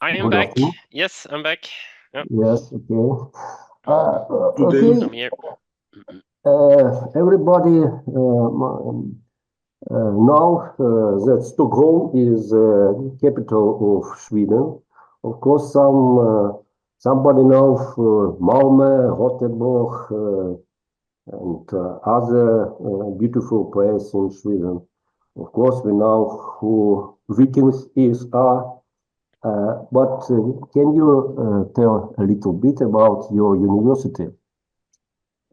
I am Good back. afternoon. Yes, I'm back. Yeah, Yes, okay. Today, I'm Okay, here. everybody know that Stockholm is capital of Sweden. Of course, somebody knows Malmö, Göteborg, and other beautiful places in Sweden. Of course, we know who Vikings are. But can you tell a little bit about your university?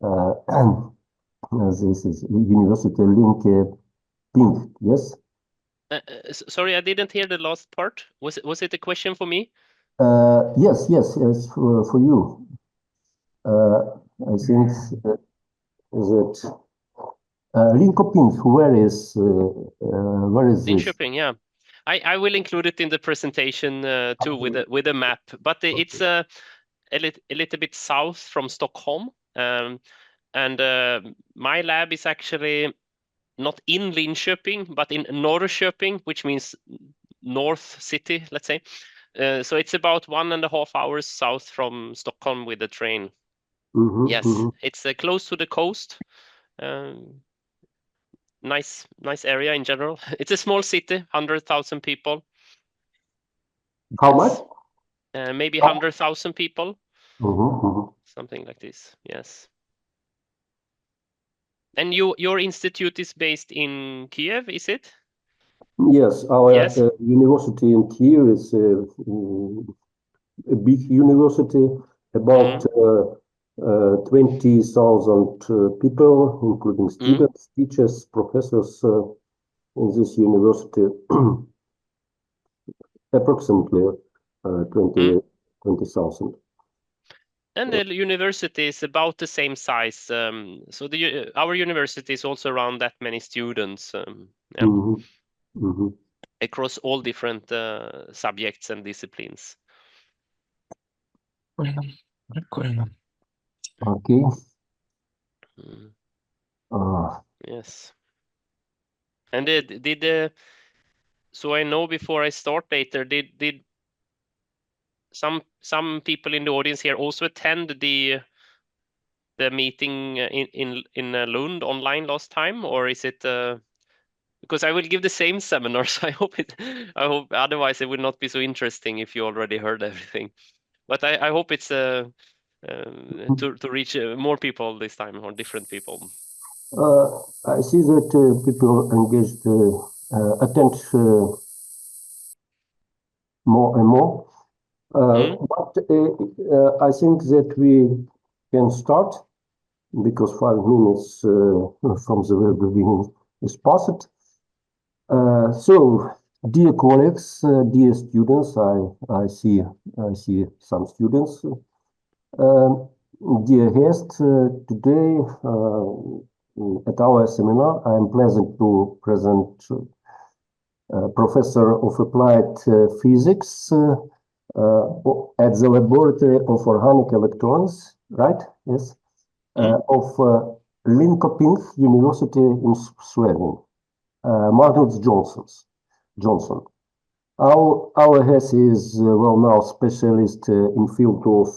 And this is University Link Pink, yes? Sorry, I didn't hear the last part. Was it a question for me? Yes, for you. I think that Linkoping, where is this? Linköping, yeah. I will include it in the presentation too with a map, but it's a little bit south from Stockholm, and my lab is actually not in Linköping, but in Norrköping, which means North City, let's say. So it's about 1.5 hours south from Stockholm with the train. Yes, it's close to the coast. Nice area in general. It's a small city, 100,000 people. How much? Maybe 100,000 people, Mm-hmm. something like this. Yes. And your institute is based in Kyiv, is it? Yes, our Yes. university in Kyiv is a big university, about 20,000 people, including students, teachers, professors in this university, approximately 20,000. And the university is about the same size. So our university is also around that many students. Yeah, across all different subjects and disciplines. Прикольно. Okay. Yes. And so I know before I start later, did some people in the audience here also attend the meeting in Lund online last time, or is it because I will give the same seminar, so I hope otherwise it will not be so interesting if you already heard everything. But I hope it's to reach more people this time, or different people. I see that people engaged attend more and more. But I think that we can start because 5 minutes from the very beginning is passed. So, dear colleagues, dear students, I see some students. Dear guests, today at our seminar, I am pleased to present Professor of Applied Physics at the Laboratory of Organic Electrons, right? Yes. Of Linköping University in Sweden, Magnus Johnson. Our guest is well-known specialist in field of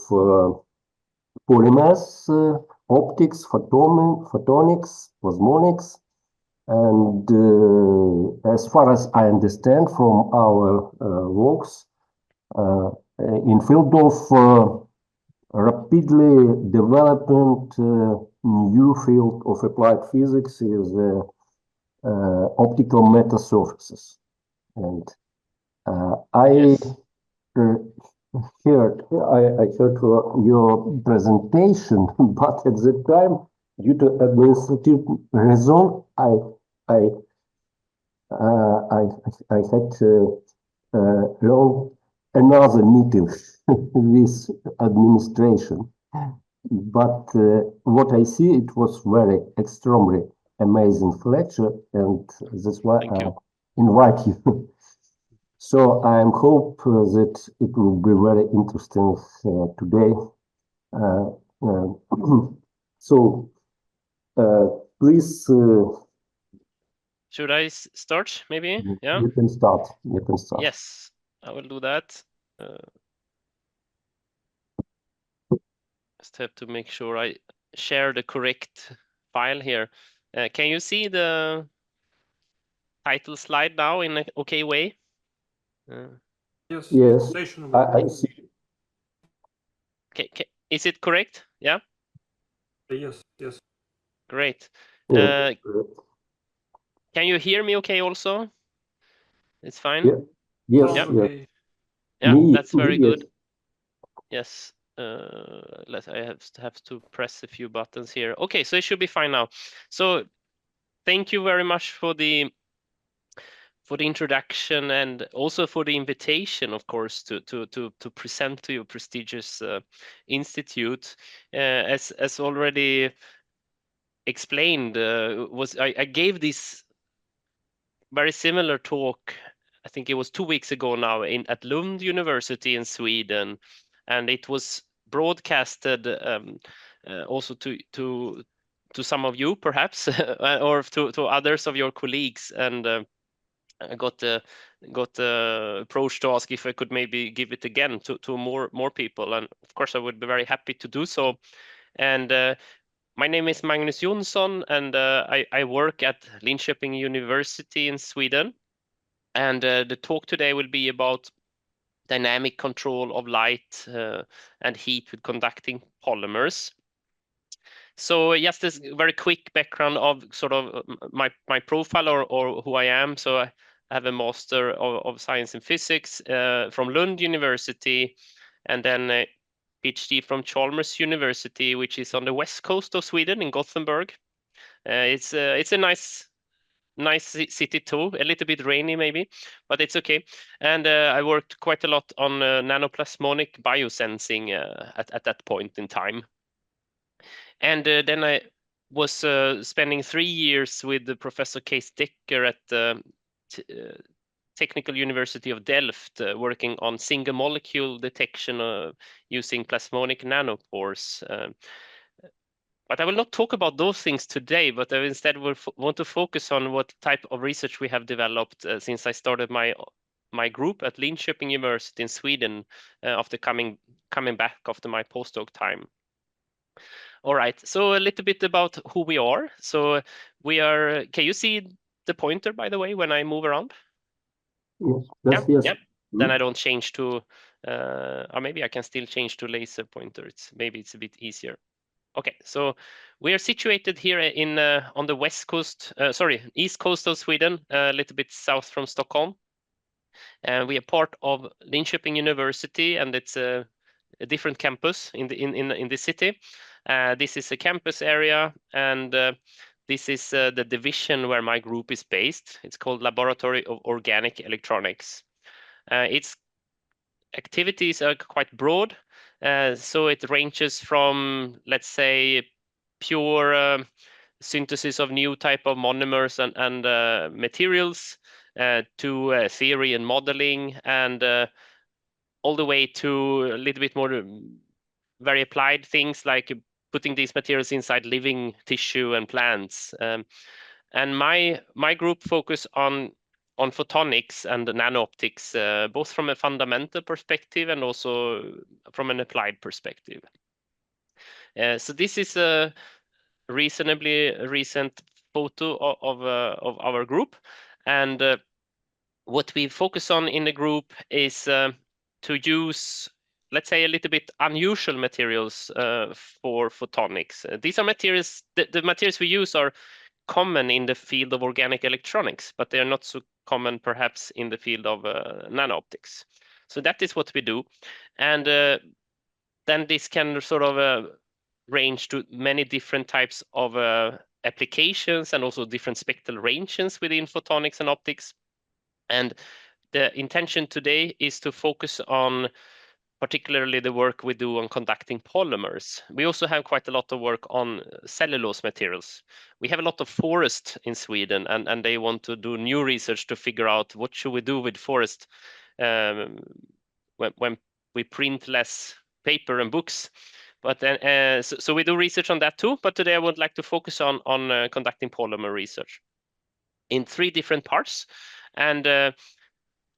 polymers, optics, photonics, plasmonics, and as far as I understand from our works, in field of rapidly development new field of applied physics is optical meta surfaces. And I heard your presentation, but at the time, due to administrative reason, I had another meeting with administration. But what I see, it was very extremely amazing lecture, and that's why I invite you. So I hope that it will be very interesting today. So please. Should I start? Maybe. Yeah. You can start. You can start. Yes, I will do that. Just have to make sure I share the correct file here. Can you see the title slide now in an okay way? Yes. Yes, Station I see. Is it correct? Yeah. Yes. Yes. Great. Yeah. Can you hear me okay also? It's fine. Yeah. Yes. Sounds Yeah. okay. Yeah, that's very yes. good. Yes. I have to press a few buttons here. Okay, so it should be fine now. So thank you very much for the introduction and also for the invitation, of course, to present to your prestigious institute. As already explained, I gave this very similar talk. I think it was 2 weeks ago now at Lund University in Sweden, and it was broadcasted also to some of you perhaps or to others of your colleagues, and I got approached to ask if I could maybe give it again to more people, and of course I would be very happy to do so. And my name is Magnus Jonsson, and I work at Linköping University in Sweden. And the talk today will be about dynamic control of light and heat with conducting polymers. So just this very quick background of sort of my profile or who I am. So I have a Master of Science in Physics from Lund University, and then a PhD from Chalmers University, which is on the west coast of Sweden in Gothenburg. It's a nice city too, a little bit rainy maybe, but it's okay. And I worked quite a lot on nanoplasmonic biosensing at that point in time. And then I was spending 3 years with Professor Kees Dekker at the Technical University of Delft, working on single molecule detection using plasmonic nanopores. But I will not talk about those things today, but I instead want to focus on what type of research we have developed since I started my group at Linköping University in Sweden after coming back after my postdoc time. All right, so a little bit about who we are. So we are, can you see the pointer, by the way, when I move around? Yes. Yes. Yeah. Then I don't change to, or maybe I can still change to laser pointer. Maybe it's a bit easier. Okay, so we are situated here in on the west coast, east coast of Sweden, a little bit south from Stockholm. And we are part of Linköping University, and it's a different campus in the city. This is a campus area, and this is the division where my group is based. It's called Laboratory of Organic Electronics. Its activities are quite broad, so it ranges from, let's say, pure synthesis of new type of monomers and materials to theory and modeling, and all the way to a little bit more very applied things like putting these materials inside living tissue and plants. And my group focus on photonics and nano-optics, both from a fundamental perspective and also from an applied perspective. So this is a reasonably recent photo of our group, and what we focus on in the group is to use, let's say, a little bit unusual materials for photonics. These are materials, the materials we use are common in the field of organic electronics, but they are not so common perhaps in the field of nano-optics. So that is what we do. And then this can sort of range to many different types of applications and also different spectral ranges within photonics and optics. And the intention today is to focus on particularly the work we do on conducting polymers. We also have quite a lot of work on cellulose materials. We have a lot of forest in Sweden, and they want to do new research to figure out what should we do with forest when we print less paper and books. But then, so we do research on that too. But today I would like to focus on conducting polymer research in 3 different parts. And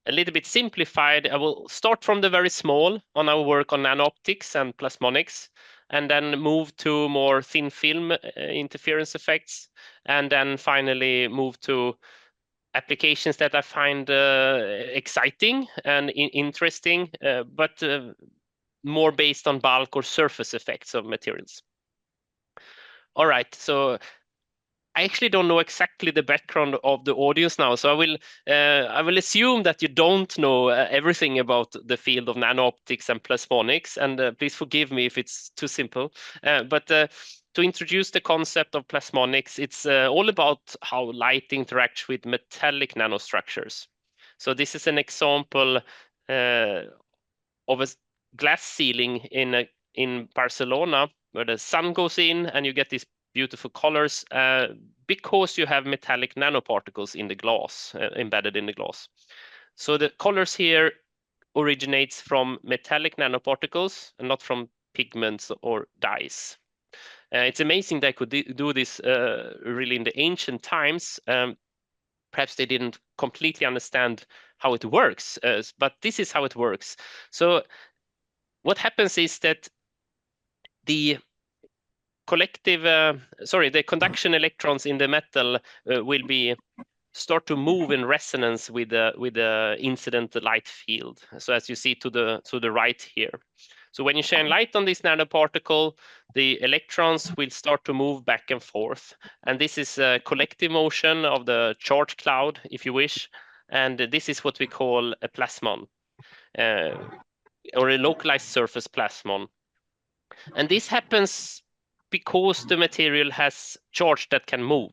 a little bit simplified, I will start from the very small on our work on nano-optics and plasmonics, and then move to more thin film interference effects, and then finally move to applications that I find exciting and interesting, but more based on bulk or surface effects of materials. All right, so I actually don't know exactly the background of the audience now, so I will assume that you don't know everything about the field of nano-optics and plasmonics, and please forgive me if it's too simple. But to introduce the concept of plasmonics, it's all about how light interacts with metallic nanostructures. So this is an example of a glass ceiling in Barcelona, where the sun goes in and you get these beautiful colors because you have metallic nanoparticles in the glass, embedded in the glass. So the colors here originates from metallic nanoparticles and not from pigments or dyes. It's amazing they could do this really in the ancient times. Perhaps they didn't completely understand how it works, but this is how it works. So what happens is that the the conduction electrons in the metal will start to move in resonance with the incident light field. So as you see to the right here. So when you shine light on this nanoparticle, the electrons will start to move back and forth. And this is a collective motion of the charge cloud, if you wish. And this is what we call a plasmon, or a localized surface plasmon. And this happens because the material has charge that can move,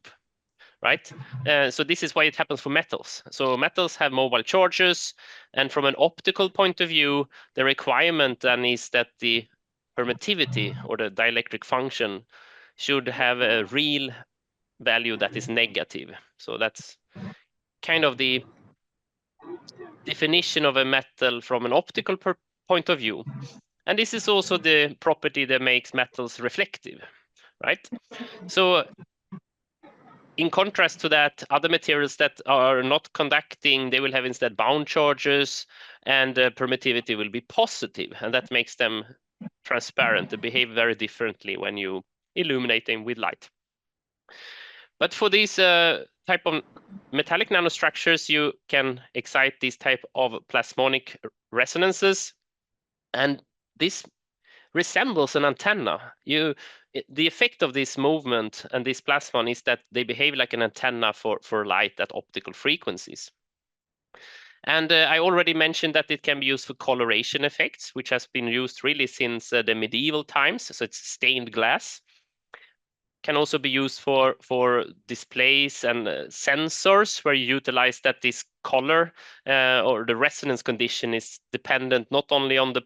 right? So this is why it happens for metals. So metals have mobile charges, and from an optical point of view, the requirement then is that the permittivity or the dielectric function should have a real value that is negative. So that's kind of the definition of a metal from an optical point of view. And this is also the property that makes metals reflective, right? So in contrast to that, other materials that are not conducting, they will have instead bound charges, and permittivity will be positive, and that makes them transparent. They behave very differently when you illuminate them with light. But for these type of metallic nanostructures, you can excite these type of plasmonic resonances, and this resembles an antenna. The effect of this movement and this plasmon is that they behave like an antenna for light at optical frequencies. And I already mentioned that it can be used for coloration effects, which has been used really since the medieval times. So it's stained glass. Can also be used for displays and sensors, where you utilize that this color or the resonance condition is dependent not only on the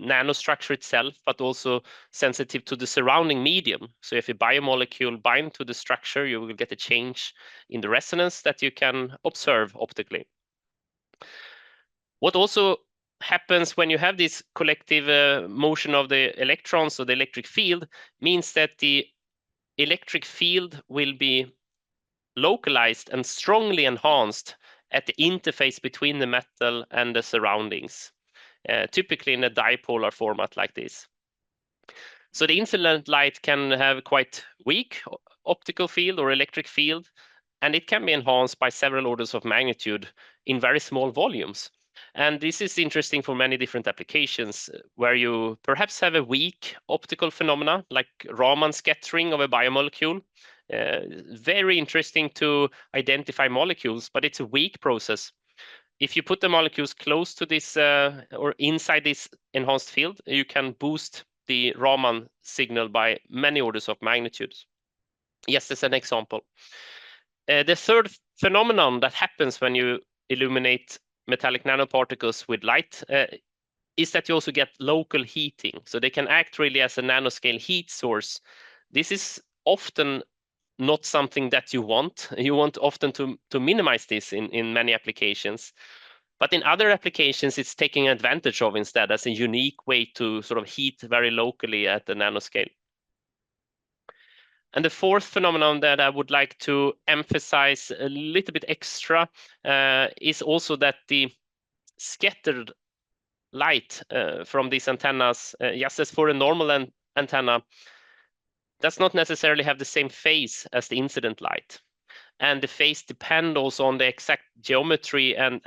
nanostructure itself, but also sensitive to the surrounding medium. So if a biomolecule binds to the structure, you will get a change in the resonance that you can observe optically. What also happens when you have this collective motion of the electrons, or the electric field, means that the electric field will be localized and strongly enhanced at the interface between the metal and the surroundings, typically in a dipolar format like this. So the incident light can have quite weak optical field or electric field, and it can be enhanced by several orders of magnitude in very small volumes. And this is interesting for many different applications, where you perhaps have a weak optical phenomena like Raman scattering of a biomolecule. Very interesting to identify molecules, but it's a weak process. If you put the molecules close to this or inside this enhanced field, you can boost the Raman signal by many orders of magnitudes. Yes, as an example. The third phenomenon that happens when you illuminate metallic nanoparticles with light is that you also get local heating. So they can act really as a nanoscale heat source. This is often not something that you want. You want often to minimize this in many applications. But in other applications, it's taking advantage of instead as a unique way to sort of heat very locally at the nanoscale. And the fourth phenomenon that I would like to emphasize a little bit extra is also that the scattered light from these antennas, just as for a normal antenna, does not necessarily have the same phase as the incident light. And the phase depend also on the exact geometry and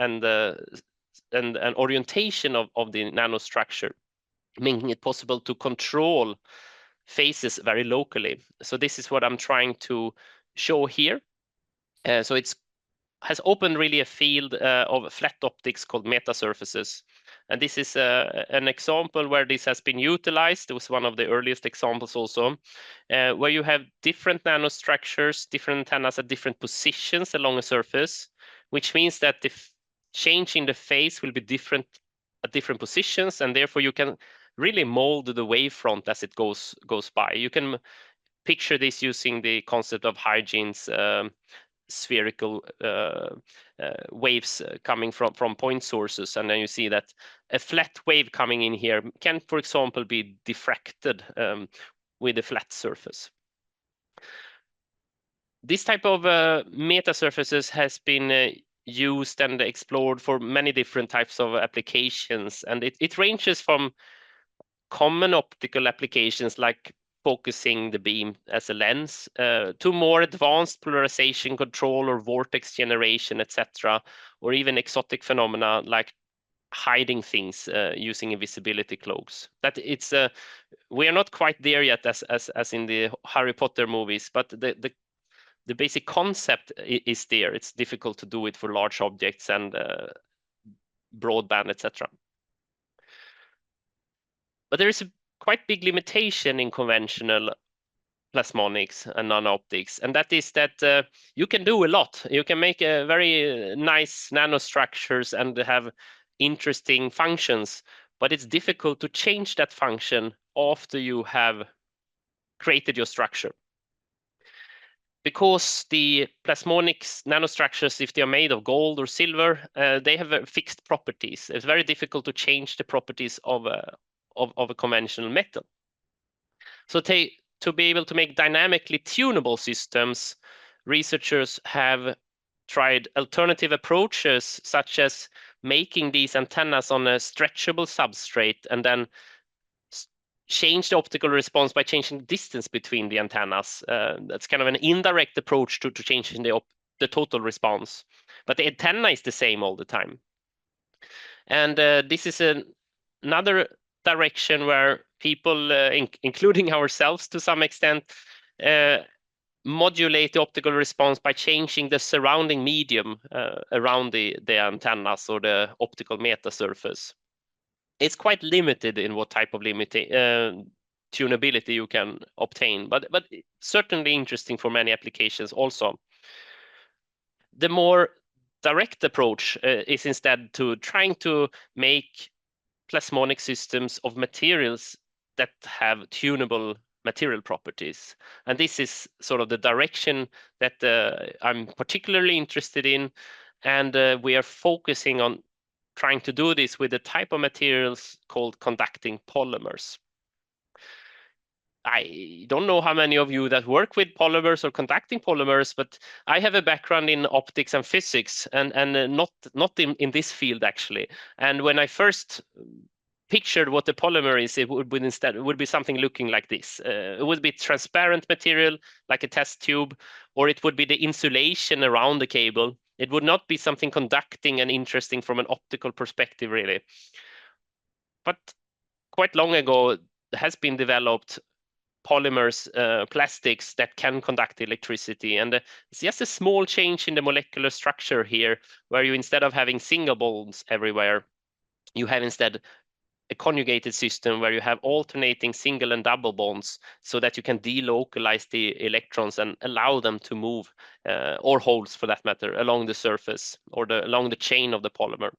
orientation of the nanostructure, making it possible to control phases very locally. So this is what I'm trying to show here. So it's has opened really a field of flat optics called metasurfaces. And this is an example where this has been utilized. It was one of the earliest examples also, where you have different nanostructures, different antennas at different positions along a surface, which means that the change in the phase will be different at different positions, and therefore you can really mold the wavefront as it goes by. You can picture this using the concept of Huygens spherical waves coming from point sources, and then you see that a flat wave coming in here can, for example, be diffracted with a flat surface. This type of metasurfaces has been used and explored for many different types of applications, and it ranges from common optical applications like focusing the beam as a lens, to more advanced polarization control or vortex generation, etc., or even exotic phenomena like hiding things using invisibility cloaks. That it's we are not quite there yet as in the Harry Potter movies, but the basic concept is there. It's difficult to do it for large objects and broadband, etc. But there is a quite big limitation in conventional plasmonics and nano-optics, and that is that you can do a lot. You can make a very nice nanostructures and have interesting functions, but it's difficult to change that function after you have created your structure. Because the plasmonics nanostructures, if they are made of gold or silver, they have fixed properties. It's very difficult to change the properties of a conventional metal. So to be able to make dynamically tunable systems, researchers have tried alternative approaches, such as making these antennas on a stretchable substrate and then change the optical response by changing the distance between the antennas. That's kind of an indirect approach to changing the total response. But the antenna is the same all the time. And this is another direction where people, including ourselves to some extent, modulate the optical response by changing the surrounding medium around the antennas or the optical metasurface. It's quite limited in what type of tunability you can obtain, but certainly interesting for many applications also. The more direct approach is instead to trying to make plasmonic systems of materials that have tunable material properties. And this is sort of the direction that I'm particularly interested in. And we are focusing on trying to do this with a type of materials called conducting polymers. I don't know how many of you that work with polymers or conducting polymers, but I have a background in optics and physics, and not in this field actually. And when I first pictured what the polymer is, it would be something looking like this. It would be transparent material like a test tube, or it would be the insulation around the cable. It would not be something conducting and interesting from an optical perspective, really. But quite long ago, it has been developed polymers, plastics that can conduct electricity. And it's just a small change in the molecular structure here, where you, instead of having single bonds everywhere, you have instead a conjugated system where you have alternating single and double bonds, so that you can delocalize the electrons and allow them to move, or holes for that matter, along the surface or along the chain of the polymer.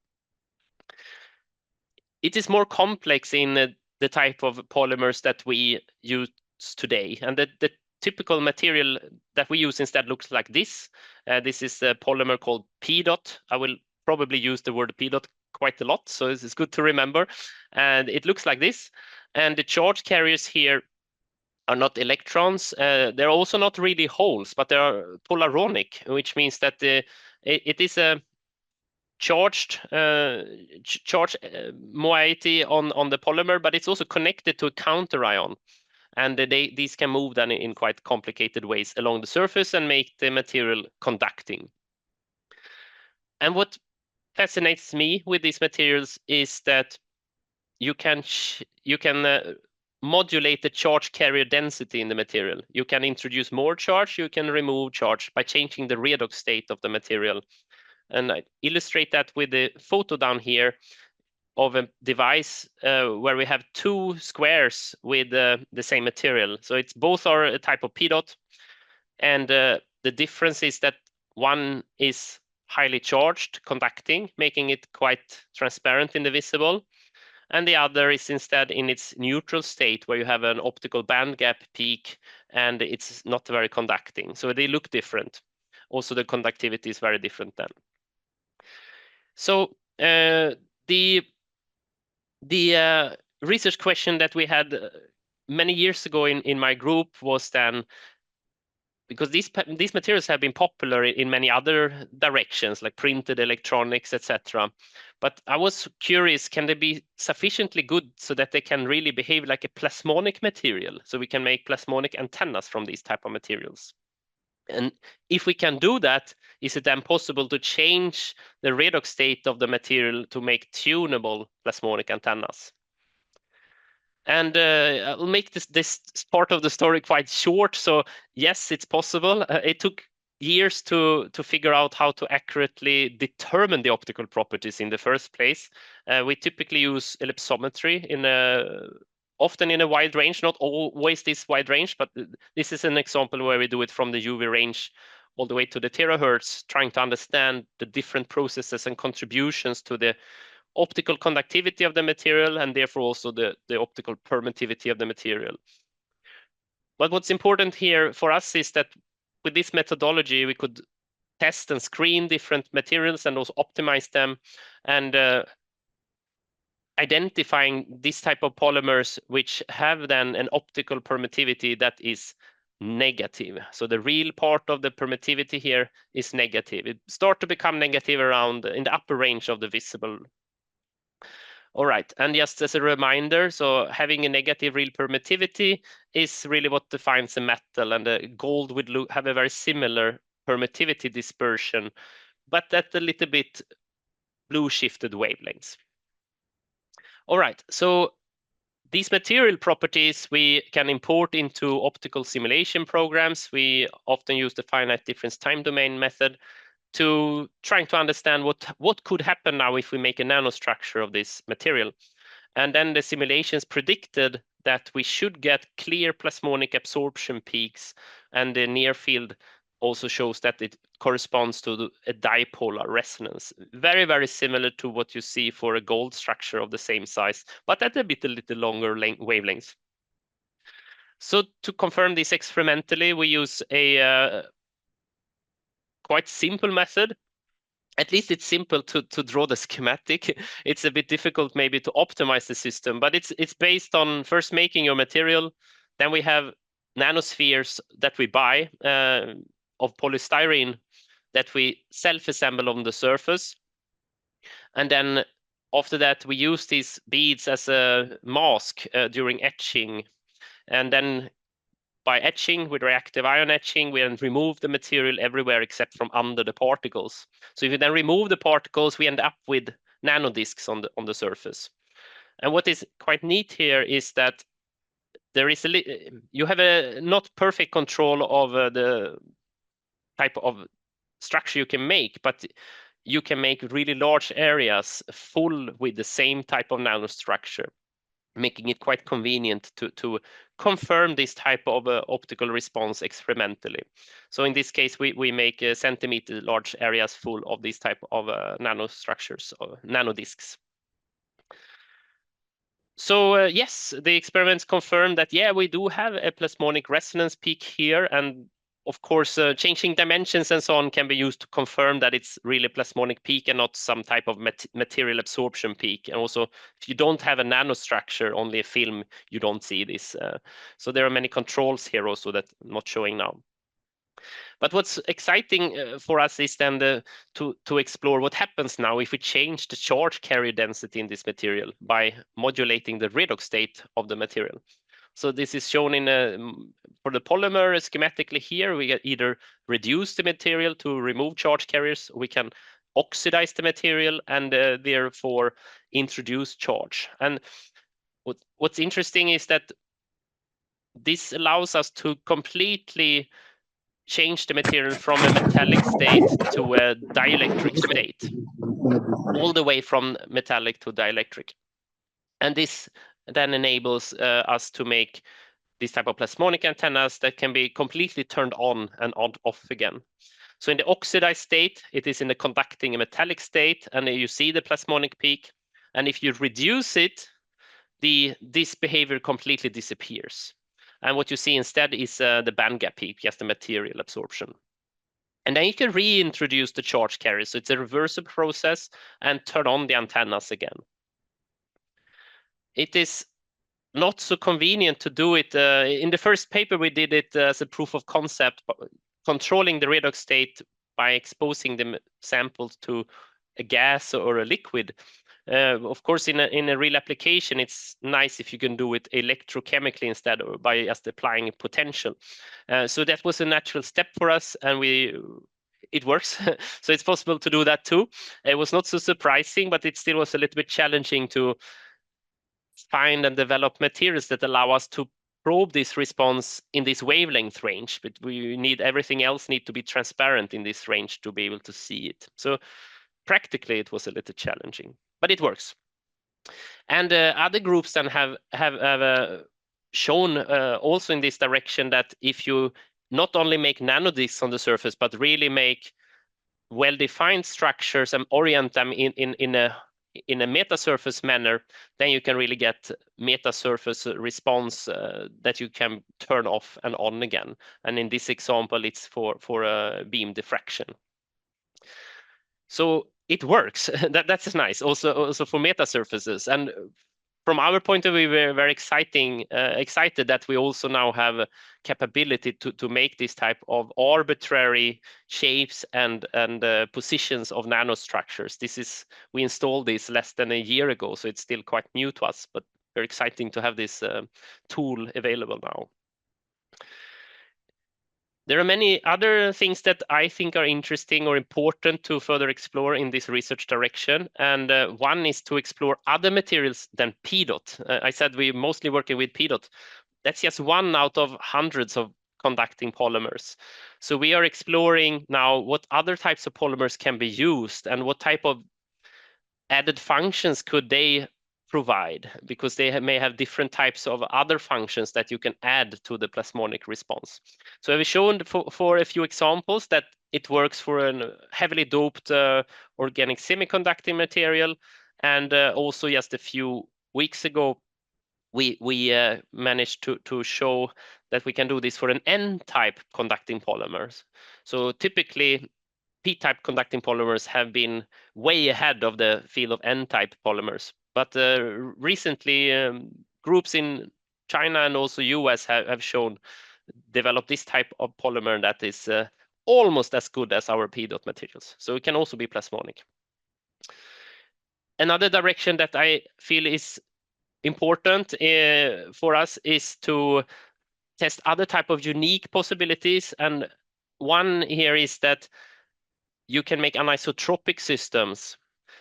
It is more complex in the type of polymers that we use today, and the typical material that we use instead looks like this. This is a polymer called P-dot. I will probably use the word P-dot quite a lot, so it's good to remember. And it looks like this. And the charge carriers here are not electrons. They're also not really holes, but they are polaronic, which means that it is a charged moiety on the polymer, but it's also connected to a counter ion. And these can move then in quite complicated ways along the surface and make the material conducting. And what fascinates me with these materials is that you can modulate the charge carrier density in the material. You can introduce more charge, you can remove charge by changing the redox state of the material. And I illustrate that with the photo down here of a device where we have two squares with the same material. So it's both are a type of PDOT, and the difference is that one is highly charged, conducting, making it quite transparent in the visible, and the other is instead in its neutral state, where you have an optical band gap peak and it's not very conducting. So they look different. Also, the conductivity is very different then. So the research question that we had many years ago in my group was then, because these materials have been popular in many other directions, like printed electronics, etc. But I was curious, can they be sufficiently good so that they can really behave like a plasmonic material? So we can make plasmonic antennas from these type of materials. And if we can do that, is it then possible to change the redox state of the material to make tunable plasmonic antennas? And I'll make this part of the story quite short. So yes, it's possible. It took years to figure out how to accurately determine the optical properties in the first place. We typically use ellipsometry often in a wide range, not always this wide range, but this is an example where we do it from the UV range all the way to the terahertz, trying to understand the different processes and contributions to the optical conductivity of the material, and therefore also the optical permittivity of the material. But what's important here for us is that with this methodology, we could test and screen different materials and also optimize them, and identifying this type of polymers which have then an optical permittivity that is negative. So the real part of the permittivity here is negative. It starts to become negative around in the upper range of the visible. All right, and just as a reminder, so having a negative real permittivity is really what defines a metal, and the gold would have a very similar permittivity dispersion, but at a little bit blue shifted wavelengths. All right, so these material properties we can import into optical simulation programs. We often use the finite difference time domain method to trying to understand what could happen now if we make a nanostructure of this material. And then the simulations predicted that we should get clear plasmonic absorption peaks, and the near field also shows that it corresponds to a dipolar resonance. Very, very similar to what you see for a gold structure of the same size, but at a little longer wavelengths. So to confirm this experimentally, we use a quite simple method. At least it's simple to draw the schematic. It's a bit difficult maybe to optimize the system, but it's based on first making your material. Then we have nanospheres that we buy of polystyrene that we self-assemble on the surface. And then after that, we use these beads as a mask during etching. And then by etching, with reactive ion etching, we then remove the material everywhere except from under the particles. So if we then remove the particles, we end up with nanodiscs on the surface. And what is quite neat here is that there is you have a not perfect control of the type of structure you can make, but you can make really large areas full with the same type of nanostructure, making it quite convenient to confirm this type of optical response experimentally. So in this case, we make centimeter large areas full of this type of nanostructures, or nanodiscs. So yes, the experiments confirm that, yeah, we do have a plasmonic resonance peak here, and of course, changing dimensions and so on can be used to confirm that it's really plasmonic peak and not some type of material absorption peak. And also, if you don't have a nanostructure, only a film, you don't see this. So there are many controls here also that I'm not showing now. But what's exciting for us is then to explore what happens now if we change the charge carrier density in this material by modulating the redox state of the material. So this is shown in for the polymer schematically here. We either reduce the material to remove charge carriers, we can oxidize the material and therefore introduce charge. And what's interesting is that this allows us to completely change the material from a metallic state to a dielectric state, all the way from metallic to dielectric. And this then enables us to make this type of plasmonic antennas that can be completely turned on and off again. So in the oxidized state, it is in the conducting metallic state, and you see the plasmonic peak. And if you reduce it, this behavior completely disappears. And what you see instead is the bandgap peak, just the material absorption. And then you can reintroduce the charge carrier. So it's a reversible process and turn on the antennas again. It is not so convenient to do it. In the first paper, we did it as a proof of concept, controlling the redox state by exposing the samples to a gas or a liquid. Of course, in a real application, it's nice if you can do it electrochemically instead, or by just applying potential. So that was a natural step for us, and it works. So it's possible to do that too. It was not so surprising, but it still was a little bit challenging to find and develop materials that allow us to probe this response in this wavelength range. But everything else need to be transparent in this range to be able to see it. So practically, it was a little challenging, but it works. And other groups then have shown also in this direction that if you not only make nanodiscs on the surface, but really make well-defined structures and orient them in a metasurface manner, then you can really get metasurface response that you can turn off and on again. And in this example, it's for beam diffraction. So it works. That's nice. Also for metasurfaces. And from our point of view, we're very excited that we also now have a capability to make this type of arbitrary shapes and positions of nanostructures. We installed this less than a year ago, so it's still quite new to us, but very exciting to have this tool available now. There are many other things that I think are interesting or important to further explore in this research direction. And one is to explore other materials than PDOT. I said we're mostly working with PDOT. That's just one out of hundreds of conducting polymers. So we are exploring now what other types of polymers can be used and what type of added functions could they provide, because they may have different types of other functions that you can add to the plasmonic response. So I've shown for a few examples that it works for a heavily doped organic semiconducting material, and also just a few weeks ago we managed to show that we can do this for an N-type conducting polymers. So typically P-type conducting polymers have been way ahead of the field of N-type polymers. But recently, groups in China and also US have developed this type of polymer that is almost as good as our PDOT materials. So it can also be plasmonic. Another direction that I feel is important for us is to test other type of unique possibilities. And one here is that you can make anisotropic systems.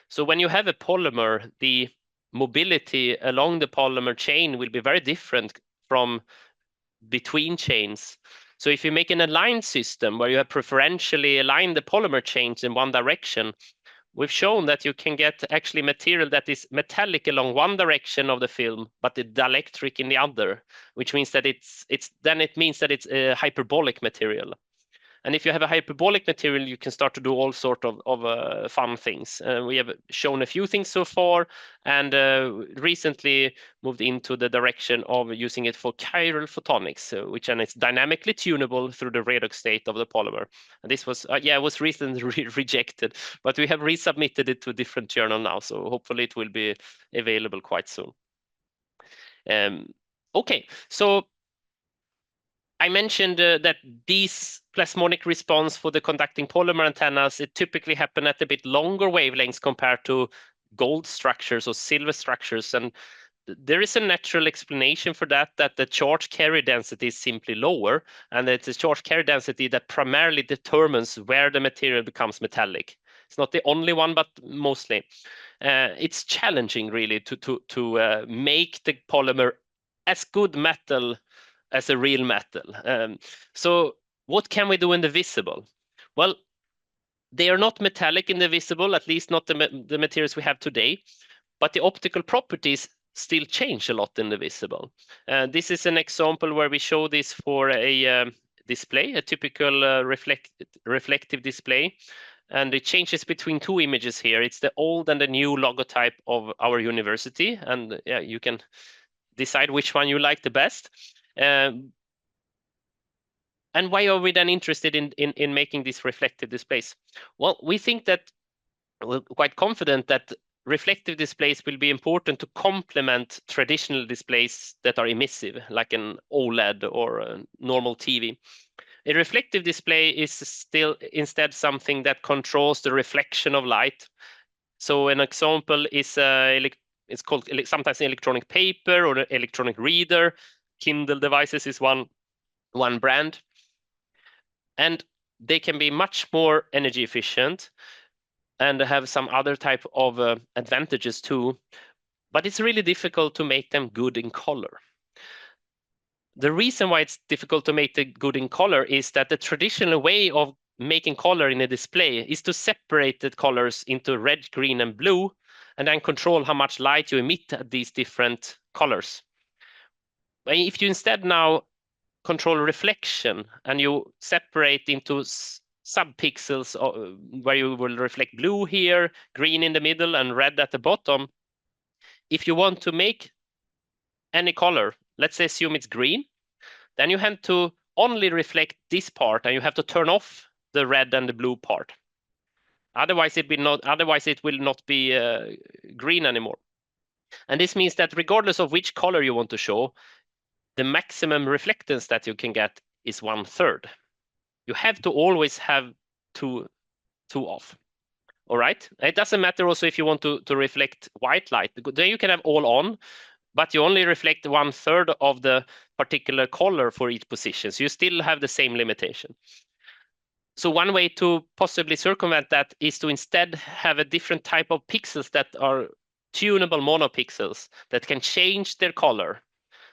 So when you have a polymer, the mobility along the polymer chain will be very different from between chains. So if you make an aligned system where you have preferentially aligned the polymer chains in one direction, we've shown that you can get actually material that is metallic along one direction of the film, but the dielectric in the other, which means that it means that it's a hyperbolic material. And if you have a hyperbolic material, you can start to do all sort of fun things. We have shown a few things so far, and recently moved into the direction of using it for chiral photonics, which is dynamically tunable through the redox state of the polymer. And this was, it was recently rejected, but we have resubmitted it to a different journal now, so hopefully it will be available quite soon. Okay, so I mentioned that these plasmonic response for the conducting polymer antennas, it typically happen at a bit longer wavelengths compared to gold structures or silver structures. And there is a natural explanation for that the charge carrier density is simply lower. And it's a charge carrier density that primarily determines where the material becomes metallic. It's not the only one, but mostly. It's challenging really to make the polymer as good metal as a real metal. So what can we do in the visible? Well, they are not metallic in the visible, at least not the materials we have today, but the optical properties still change a lot in the visible. This is an example where we show this for a display, a typical reflective display. And it changes between two images here. It's the old and the new logotype of our university. And yeah, you can decide which one you like the best. And why are we then interested in making these reflective displays? Well, we think that we're quite confident that reflective displays will be important to complement traditional displays that are emissive, like an OLED or a normal TV. A reflective display is still instead something that controls the reflection of light. So an example is it's called sometimes electronic paper or an electronic reader. Kindle devices is one brand. And they can be much more energy efficient and have some other type of advantages too. But it's really difficult to make them good in color. The reason why it's difficult to make it good in color is that the traditional way of making color in a display is to separate the colors into red, green, and blue, and then control how much light you emit at these different colors. But if you instead now control reflection and you separate into subpixels where you will reflect blue here, green in the middle, and red at the bottom, if you want to make any color, let's assume it's green, then you have to only reflect this part and you have to turn off the red and the blue part. Otherwise, it will not be green anymore. And this means that regardless of which color you want to show, the maximum reflectance that you can get is 1/3. You have to always have two off. All right. It doesn't matter also if you want to reflect white light. Then you can have all on, but you only reflect 1/3 of the particular color for each position. So you still have the same limitation. So one way to possibly circumvent that is to instead have a different type of pixels that are tunable monopixels that can change their color.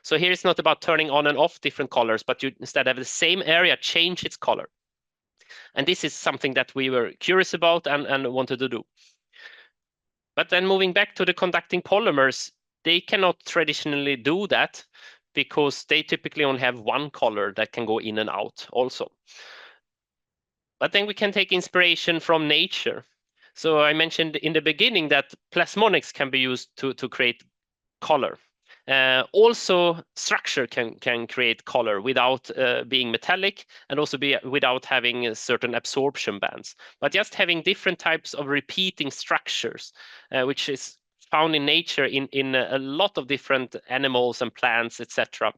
So here it's not about turning on and off different colors, but you instead have the same area change its color. And this is something that we were curious about and wanted to do. But then moving back to the conducting polymers, they cannot traditionally do that because they typically only have one color that can go in and out also. But then we can take inspiration from nature. So I mentioned in the beginning that plasmonics can be used to create color. Also, structure can create color without being metallic and also without having certain absorption bands. But just having different types of repeating structures, which is found in nature in a lot of different animals and plants, etc.,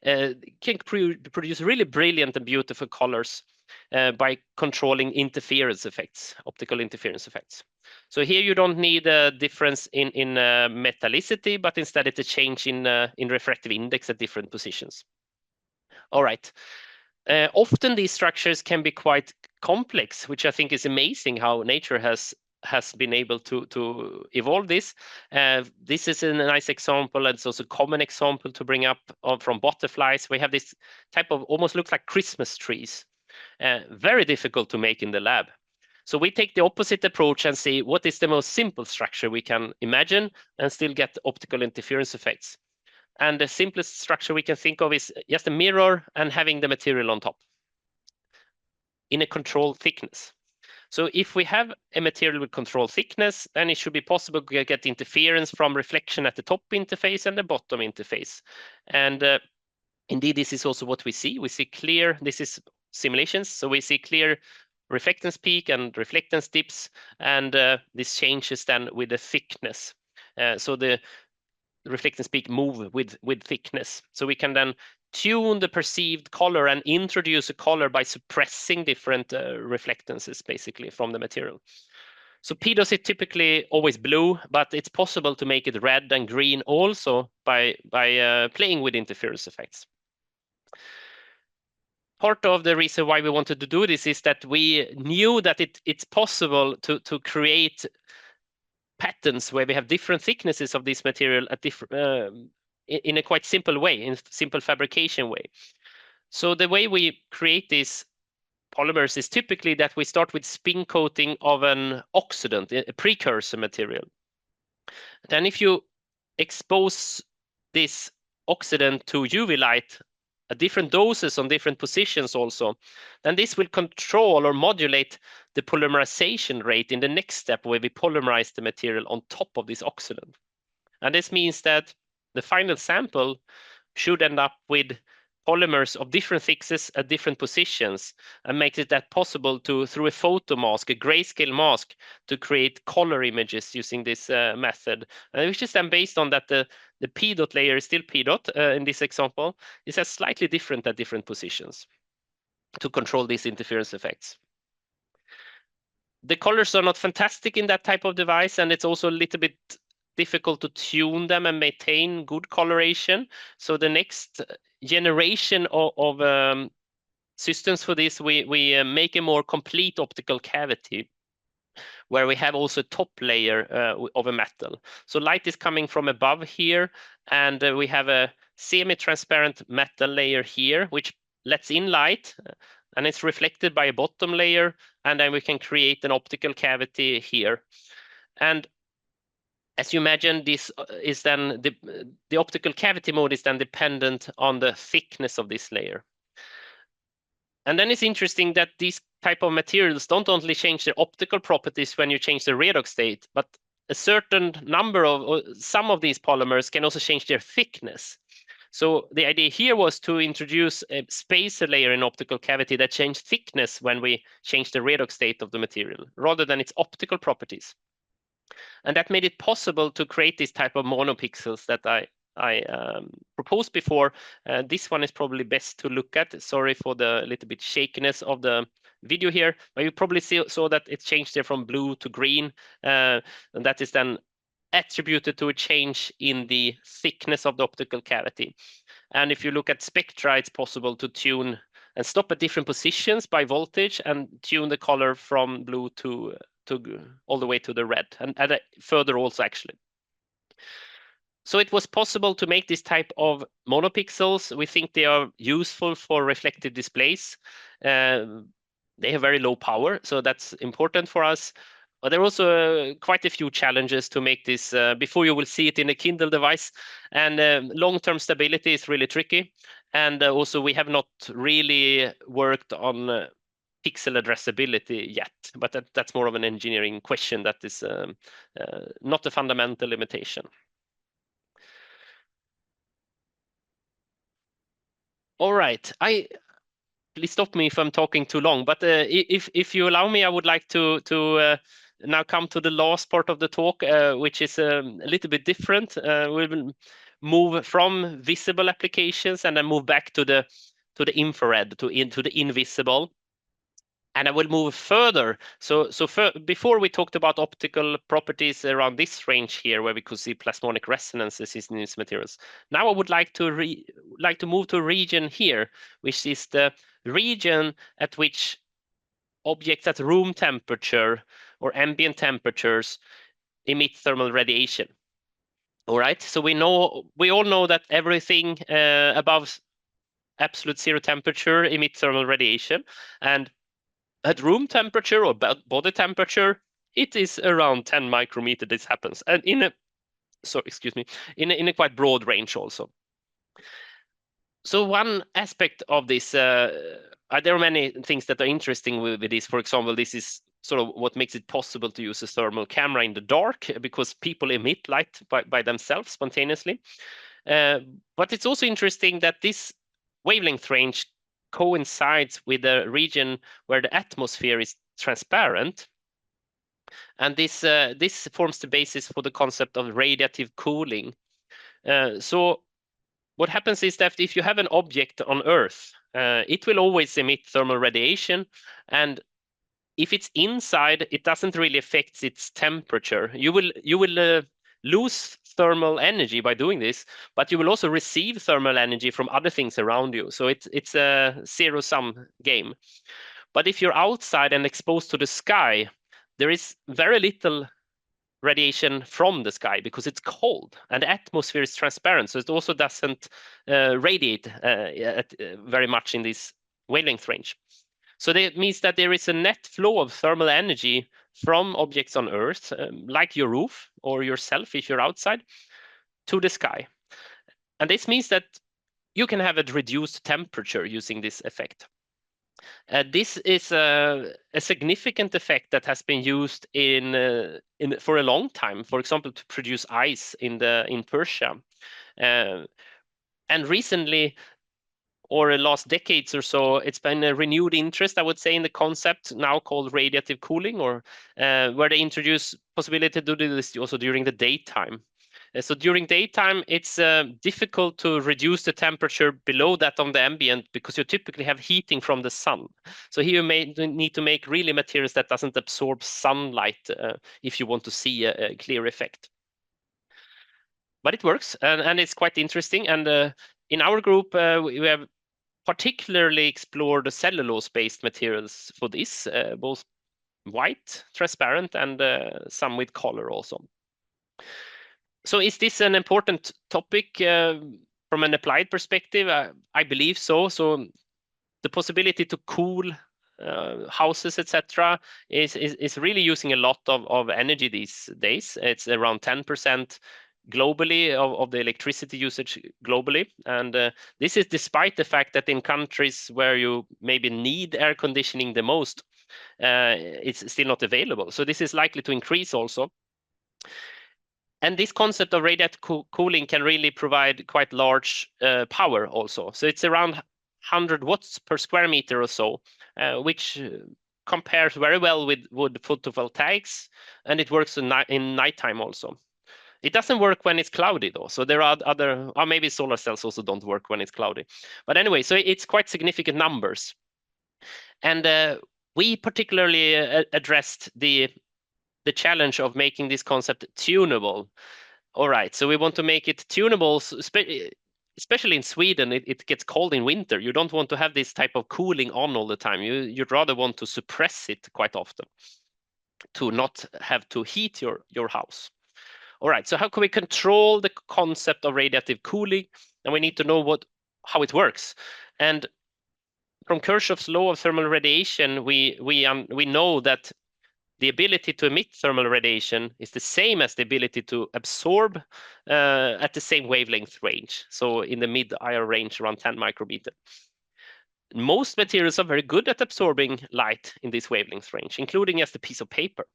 can produce really brilliant and beautiful colors by controlling interference effects, optical interference effects. So here you don't need a difference in metallicity, but instead it's a change in refractive index at different positions. All right. Often these structures can be quite complex, which I think is amazing how nature has been able to evolve this. This is a nice example, and it's also a common example to bring up from butterflies. We have this type of almost looks like Christmas trees. Very difficult to make in the lab. So we take the opposite approach and see what is the most simple structure we can imagine and still get optical interference effects. And the simplest structure we can think of is just a mirror and having the material on top in a controlled thickness. So if we have a material with controlled thickness, then it should be possible to get interference from reflection at the top interface and the bottom interface. And indeed, this is also what we see. We see clear, this is simulations, so we see clear reflectance peak and reflectance dips, and this changes then with the thickness. So the reflectance peak move with thickness. So we can then tune the perceived color and introduce a color by suppressing different reflectances basically from the material. So PDOS is typically always blue, but it's possible to make it red and green also by playing with interference effects. Part of the reason why we wanted to do this is that we knew that it's possible to create patterns where we have different thicknesses of this material at different in a quite simple way, in simple fabrication way. So the way we create these polymers is typically that we start with spin coating of an oxidant, a precursor material. Then if you expose this oxidant to UV light at different doses on different positions also, then this will control or modulate the polymerization rate in the next step where we polymerize the material on top of this oxidant. And this means that the final sample should end up with polymers of different thicknesses at different positions, and makes it that possible to, through a photo mask, a grayscale mask, to create color images using this method, which is then based on that the P dot layer is still P dot in this example. It's slightly different at different positions to control these interference effects. The colors are not fantastic in that type of device, and it's also a little bit difficult to tune them and maintain good coloration. So the next generation of systems for this, we make a more complete optical cavity where we have also a top layer of a metal. So light is coming from above here, and we have a semi-transparent metal layer here, which lets in light, and it's reflected by a bottom layer, and then we can create an optical cavity here. And as you imagine, this is then the optical cavity mode is then dependent on the thickness of this layer. And then it's interesting that these type of materials don't only change their optical properties when you change the redox state, but a certain number of, some of these polymers can also change their thickness. So the idea here was to introduce a spacer layer in optical cavity that changed thickness when we change the redox state of the material, rather than its optical properties. And that made it possible to create this type of monopixels that I proposed before. This one is probably best to look at. Sorry for the little bit shakiness of the video here, but you probably saw that it changed there from blue to green, and that is then attributed to a change in the thickness of the optical cavity. And if you look at spectra, it's possible to tune and stop at different positions by voltage and tune the color from blue to all the way to the red, and further also actually. So it was possible to make this type of monopixels. We think they are useful for reflective displays. They have very low power, so that's important for us. But there are also quite a few challenges to make this before you will see it in a Kindle device. And long-term stability is really tricky. And also we have not really worked on pixel addressability yet, but that's more of an engineering question that is not a fundamental limitation. All right, please stop me if I'm talking too long, but if you allow me, I would like to now come to the last part of the talk, which is a little bit different. We will move from visible applications and then move back to the infrared, into the invisible. And I will move further. So before we talked about optical properties around this range here, where we could see plasmonic resonances in these materials. Now I would like to move to a region here, which is the region at which objects at room temperature or ambient temperatures emit thermal radiation. All right. So we all know that everything above absolute zero temperature emits thermal radiation, and at room temperature or body temperature, it is around 10 micrometer this happens, and in a quite broad range also. So one aspect of this, there are many things that are interesting with this. For example, this is sort of what makes it possible to use a thermal camera in the dark, because people emit light by themselves spontaneously. But it's also interesting that this wavelength range coincides with a region where the atmosphere is transparent, and this forms the basis for the concept of radiative cooling, So what happens is that if you have an object on Earth, it will always emit thermal radiation, and if it's inside, it doesn't really affect its temperature. You will lose thermal energy by doing this, but you will also receive thermal energy from other things around you. So it's a zero-sum game. But if you're outside and exposed to the sky, there is very little radiation from the sky because it's cold and the atmosphere is transparent, so it also doesn't radiate very much in this wavelength range. So that means that there is a net flow of thermal energy from objects on Earth, like your roof or yourself if you're outside, to the sky. And this means that you can have a reduced temperature using this effect. This is a significant effect that has been used for a long time, for example, to produce ice in Persia. And recently, or the last decades or so, it's been a renewed interest, I would say, in the concept now called radiative cooling, or where they introduce possibility to do this also during the daytime. So during daytime, it's difficult to reduce the temperature below that on the ambient because you typically have heating from the sun. So here you may need to make really materials that doesn't absorb sunlight if you want to see a clear effect. But it works, and it's quite interesting. And in our group, we have particularly explored the cellulose-based materials for this, both white, transparent, and some with color also. So is this an important topic from an applied perspective? I believe so. So the possibility to cool houses, etc., is really using a lot of energy these days. It's around 10% globally of the electricity usage globally. And this is despite the fact that in countries where you maybe need air conditioning the most, it's still not available. So this is likely to increase also. And this concept of radiative cooling can really provide quite large power also. So it's around 100 watts per square meter or so, which compares very well with photovoltaics, and it works in nighttime also. It doesn't work when it's cloudy though. So there are other, or maybe solar cells also don't work when it's cloudy. But anyway, so it's quite significant numbers. And we particularly addressed the challenge of making this concept tunable. All right, so we want to make it tunable, especially in Sweden. It gets cold in winter. You don't want to have this type of cooling on all the time. You'd rather want to suppress it quite often to not have to heat your house. All right, so how can we control the concept of radiative cooling? And we need to know how it works. And from Kirchhoff's law of thermal radiation, we know that the ability to emit thermal radiation is the same as the ability to absorb at the same wavelength range. So in the mid-IR range, around 10 micrometer. Most materials are very good at absorbing light in this wavelength range, including just a piece of paper.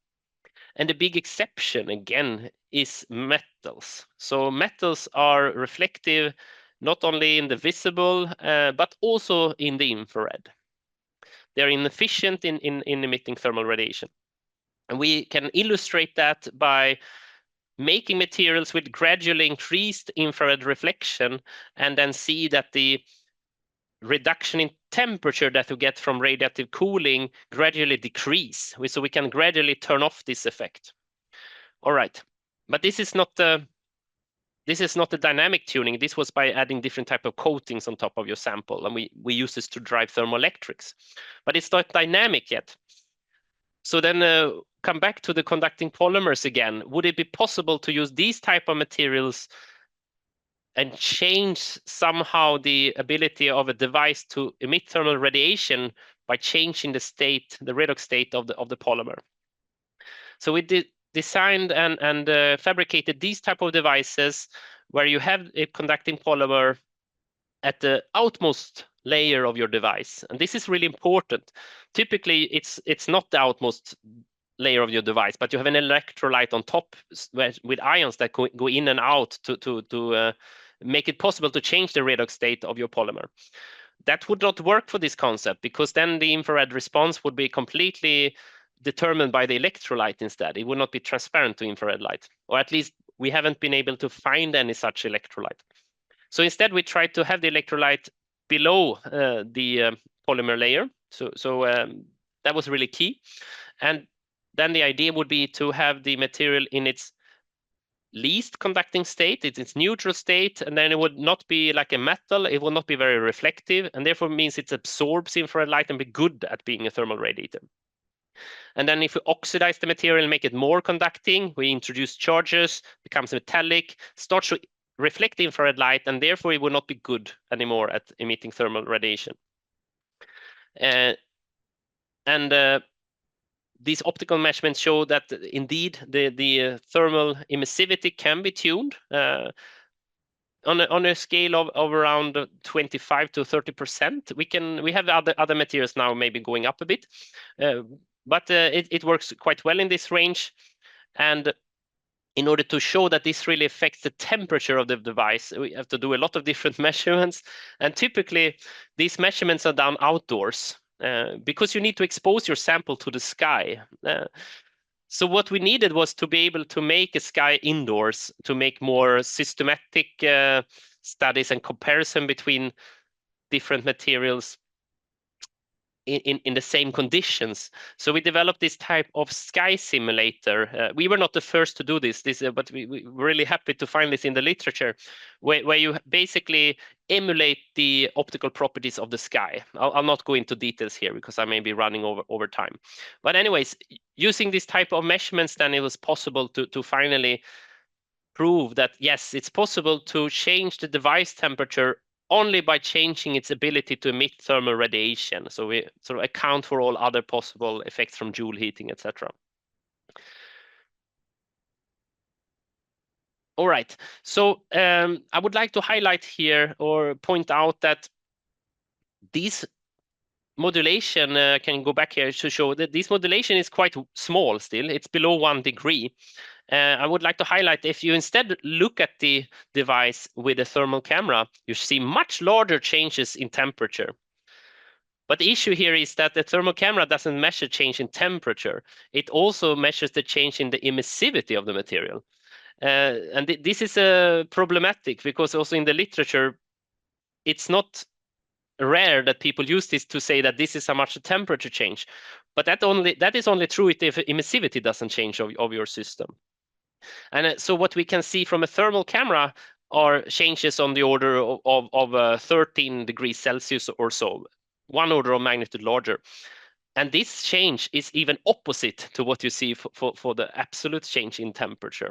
And the big exception, again, is metals. So metals are reflective not only in the visible, but also in the infrared. They're inefficient in emitting thermal radiation. And we can illustrate that by making materials with gradually increased infrared reflection, and then see that the reduction in temperature that we get from radiative cooling gradually decrease. So we can gradually turn off this effect. All right, but this is not the dynamic tuning. This was by adding different type of coatings on top of your sample, and we use this to drive thermoelectrics. But it's not dynamic yet. So then come back to the conducting polymers again. Would it be possible to use these type of materials and change somehow the ability of a device to emit thermal radiation by changing the state, the redox state of the polymer? So we designed and fabricated these type of devices where you have a conducting polymer at the outmost layer of your device. And this is really important. Typically, it's not the outmost layer of your device, but you have an electrolyte on top with ions that go in and out to make it possible to change the redox state of your polymer. That would not work for this concept, because then the infrared response would be completely determined by the electrolyte instead. It would not be transparent to infrared light, or at least we haven't been able to find any such electrolyte. So instead, we tried to have the electrolyte below the polymer layer. So that was really key. And then the idea would be to have the material in its least conducting state, its neutral state, and then it would not be like a metal, it will not be very reflective, and therefore means it absorbs infrared light and be good at being a thermal radiator. And then if we oxidize the material and make it more conducting, we introduce charges, becomes metallic, starts to reflect infrared light, and therefore it will not be good anymore at emitting thermal radiation. These optical measurements show that indeed the thermal emissivity can be tuned on a scale of around 25 to 30%. We have other materials now maybe going up a bit, but it works quite well in this range. And in order to show that this really affects the temperature of the device, we have to do a lot of different measurements. And typically, these measurements are done outdoors because you need to expose your sample to the sky. So what we needed was to be able to make a sky indoors to make more systematic studies and comparison between different materials in the same conditions. So we developed this type of sky simulator. We were not the first to do this, but we were really happy to find this in the literature, where you basically emulate the optical properties of the sky. I'll not go into details here because I may be running over time. But anyways, using this type of measurements, then it was possible to finally prove that, yes, it's possible to change the device temperature only by changing its ability to emit thermal radiation. So we sort of account for all other possible effects from Joule heating, etc. All right, so I would like to highlight here or point out that these modulation, can go back here to show that this modulation is quite small still. It's below 1 degree. I would like to highlight, if you instead look at the device with a thermal camera, you see much larger changes in temperature. But the issue here is that the thermal camera doesn't measure change in temperature. It also measures the change in the emissivity of the material. And this is problematic because also in the literature, it's not rare that people use this to say that this is how much the temperature change. But that is only true if emissivity doesn't change of your system. And so what we can see from a thermal camera are changes on the order of 13 degrees Celsius or so, 1 order of magnitude larger. And this change is even opposite to what you see for the absolute change in temperature.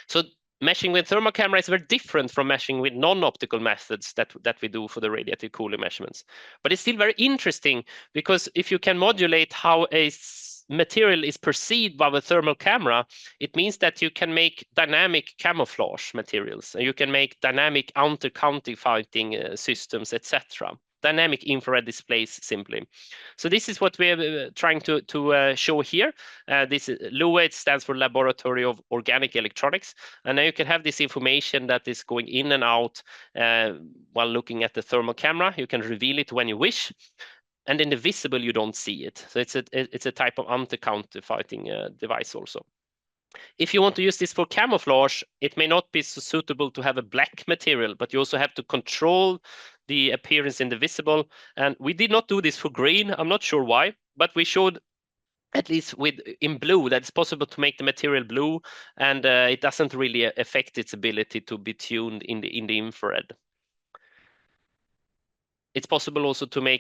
So measuring with thermal camera is very different from measuring with non-optical methods that we do for the radiative cooling measurements. But it's still very interesting because if you can modulate how a material is perceived by the thermal camera, it means that you can make dynamic camouflage materials. You can make dynamic counter-counterfeiting systems, etc. Dynamic infrared displays, simply. So this is what we are trying to show here. This LUE, it stands for Laboratory of Organic Electronics. And now you can have this information that is going in and out while looking at the thermal camera. You can reveal it when you wish. And in the visible, you don't see it. So it's a type of anti-counterfeiting device also. If you want to use this for camouflage, it may not be so suitable to have a black material, but you also have to control the appearance in the visible. And we did not do this for green. I'm not sure why, but we showed at least in blue that it's possible to make the material blue, and it doesn't really affect its ability to be tuned in the infrared. It's possible also to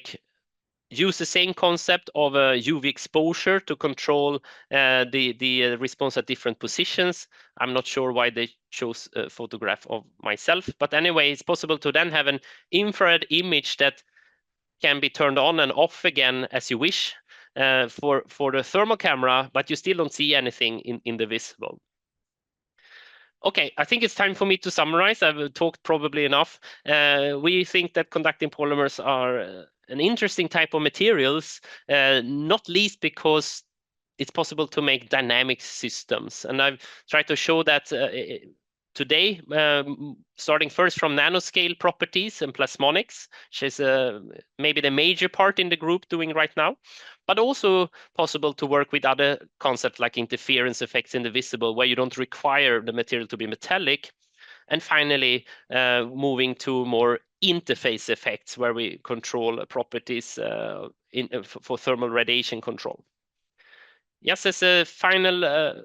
use the same concept of a UV exposure to control the response at different positions. I'm not sure why they chose a photograph of myself, but anyway, it's possible to then have an infrared image that can be turned on and off again as you wish for the thermal camera, but you still don't see anything in the visible. Okay, I think it's time for me to summarize. I've talked probably enough. We think that conducting polymers are an interesting type of materials, not least because it's possible to make dynamic systems. And I've tried to show that today, starting first from nanoscale properties and plasmonics, which is maybe the major part in the group doing right now, but also possible to work with other concepts like interference effects in the visible, where you don't require the material to be metallic. And finally, moving to more interface effects, where we control properties for thermal radiation control. Yes, as a final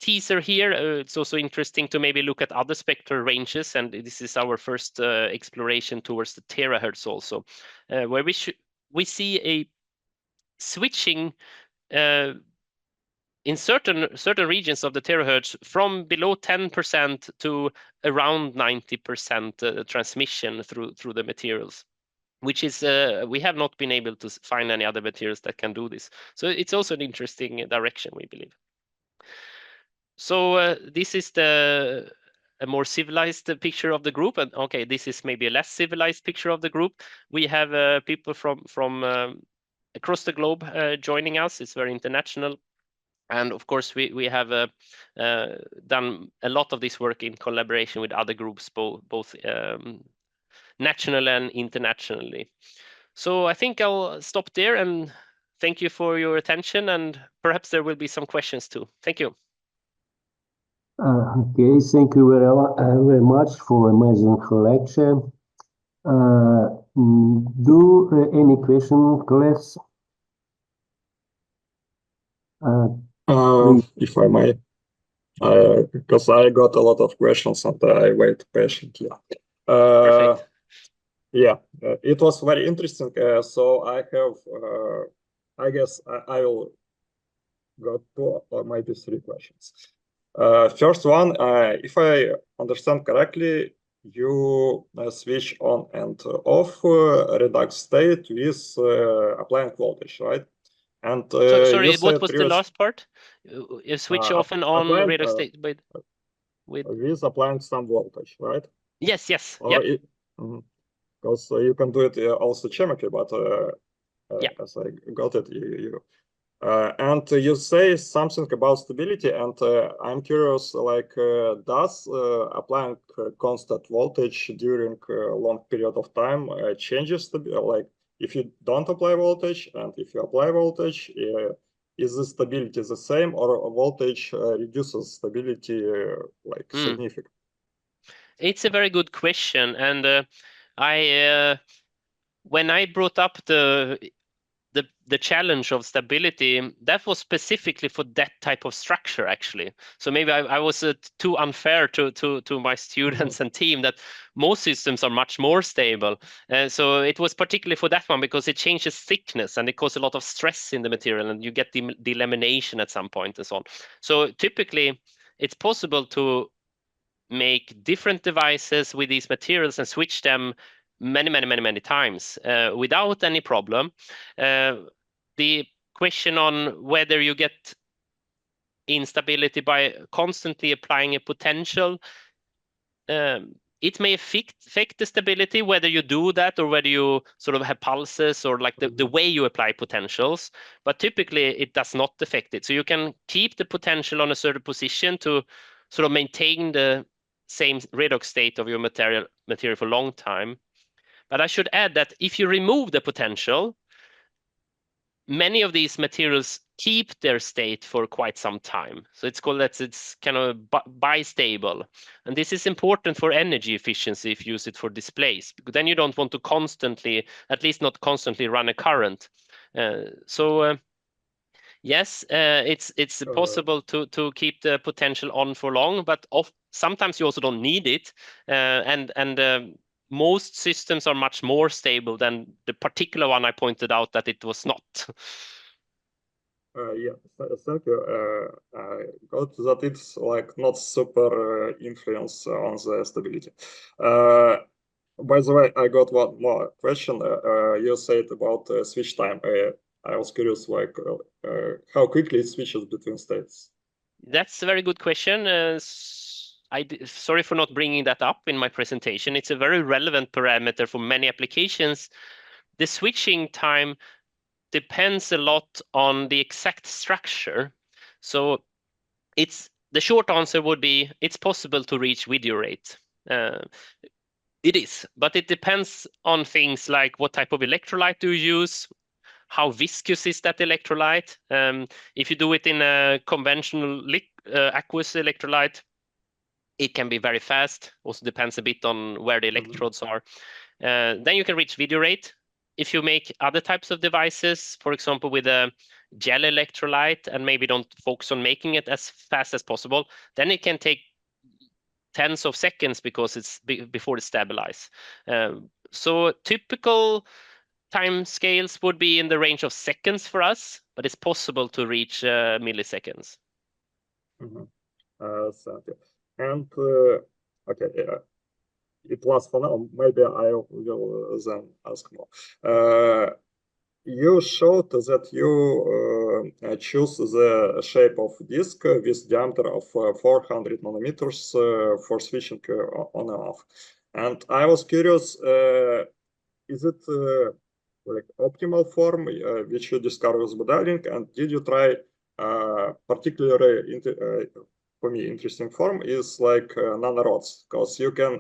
teaser here, it's also interesting to maybe look at other spectral ranges, and this is our first exploration towards the terahertz also, where we see a switching in certain regions of the terahertz from below 10% to around 90% transmission through the materials, which is we have not been able to find any other materials that can do this. So it's also an interesting direction, we believe. So this is a more civilized picture of the group, and okay, this is maybe a less civilized picture of the group. We have people from across the globe joining us. It's very international. And of course, we have done a lot of this work in collaboration with other groups, both national and internationally. So I think I'll stop there and thank you for your attention, and perhaps there will be some questions too. Thank you. Okay, thank you very much for amazing lecture. Do any question, colleagues? If I may, because I got a lot of questions and I wait patiently. Perfect. Yeah, it was very interesting. So I have, I guess I will got 2 or maybe 3 questions. First one, if I understand correctly, you switch on and off redox state with applying voltage, right? And sorry, what was the last part? You switch off and on redox state with applying some voltage, right? Yes, yes. Or yep. Because you can do it also chemically, but yeah. as I got it, and you say something about stability, and I'm curious, like, does applying constant voltage during a long period of time changes like, if you don't apply voltage and if you apply voltage, is the stability the same, or voltage reduces stability like significantly? It's a very good question, and when I brought up the challenge of stability, that was specifically for that type of structure, actually. So maybe I was too unfair to my students and team, that most systems are much more stable. So it was particularly for that one, because it changes thickness and it causes a lot of stress in the material, and you get delamination at some point and so on. So typically, it's possible to make different devices with these materials and switch them many times without any problem. The question on whether you get instability by constantly applying a potential, it may affect the stability, whether you do that or whether you sort of have pulses, or like the way you apply potentials, but typically it does not affect it. So you can keep the potential on a certain position to sort of maintain the same redox state of your material for a long time. But I should add that if you remove the potential, many of these materials keep their state for quite some time. So it's called that it's kind of bistable. And this is important for energy efficiency if you use it for displays, because then you don't want to constantly, at least not constantly, run a current. Yes, it's possible to keep the potential on for long, but sometimes you also don't need it. And most systems are much more stable than the particular one I pointed out that it was not. Yeah, thank you. I got that it's like not super influence on the stability. By the way, I got one more question. You said about switch time. I was curious, like, how quickly it switches between states. That's a very good question. Sorry for not bringing that up in my presentation. It's a very relevant parameter for many applications. The switching time depends a lot on the exact structure. So it's the short answer would be it's possible to reach video rate. It is, but it depends on things like what type of electrolyte do you use, how viscous is that electrolyte. If you do it in a conventional aqueous electrolyte, it can be very fast. Also depends a bit on where the electrodes are. Then you can reach video rate. If you make other types of devices, for example, with a gel electrolyte, and maybe don't focus on making it as fast as possible, then it can take tens of seconds because it's before it stabilizes. So typical time scales would be in the range of seconds for us, but it's possible to reach milliseconds. Thank you. And okay, it was for now. Maybe I will then ask more. You showed that you choose the shape of disk with diameter of 400 nanometers for switching on and off. And I was curious, is it like optimal form which you discovered with modeling? And did you try particularly for me interesting form is like nanorods, because you can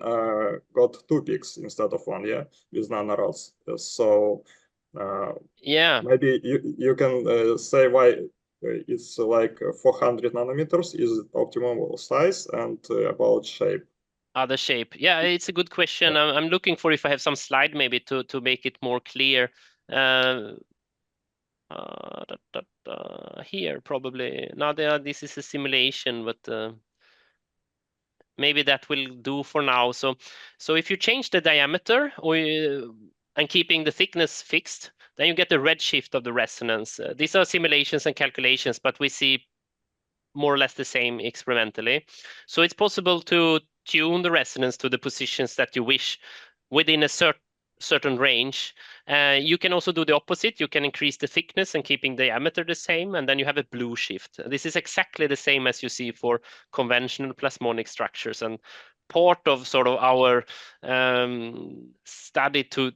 got 2 peaks instead of 1, yeah, with nanorods. So yeah, maybe you can say why it's like 400 nanometers is optimal size, and about shape. Other shape. Yeah, it's a good question. I'm looking for if I have some slide maybe to make it more clear. Here probably. Now this is a simulation, but maybe that will do for now. So if you change the diameter and keeping the thickness fixed, then you get the redshift of the resonance. These are simulations and calculations, but we see more or less the same experimentally. So it's possible to tune the resonance to the positions that you wish within a certain range. You can also do the opposite. You can increase the thickness and keeping the diameter the same, and then you have a blue shift. This is exactly the same as you see for conventional plasmonic structures, and part of sort of our study to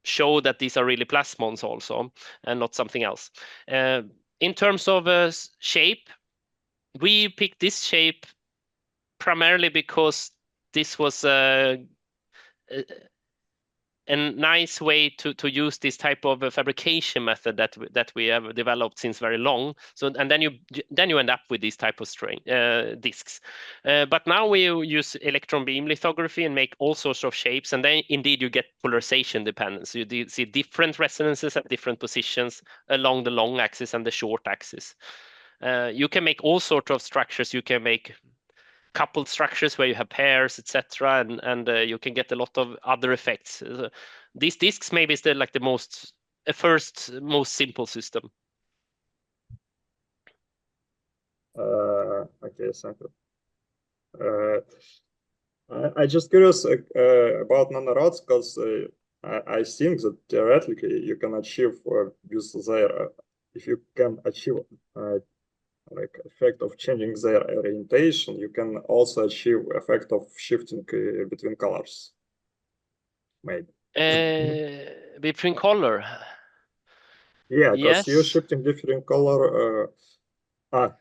show that these are really plasmons also and not something else. In terms of shape, we picked this shape primarily because this was a nice way to use this type of fabrication method that we have developed since very long. So and then you end up with these type of discs. But now we use electron beam lithography and make all sorts of shapes, and then indeed you get polarization dependence. You see different resonances at different positions along the long axis and the short axis. You can make all sorts of structures. You can make coupled structures where you have pairs, etc., and you can get a lot of other effects. These disks maybe is the most simple system. Okay, thank you. I just curious about nanorods, because I think that theoretically you can achieve with their if you can achieve like effect of changing their orientation, you can also achieve effect of shifting between colors. Maybe. Between color. Yeah, because Yes. you're shifting different color. And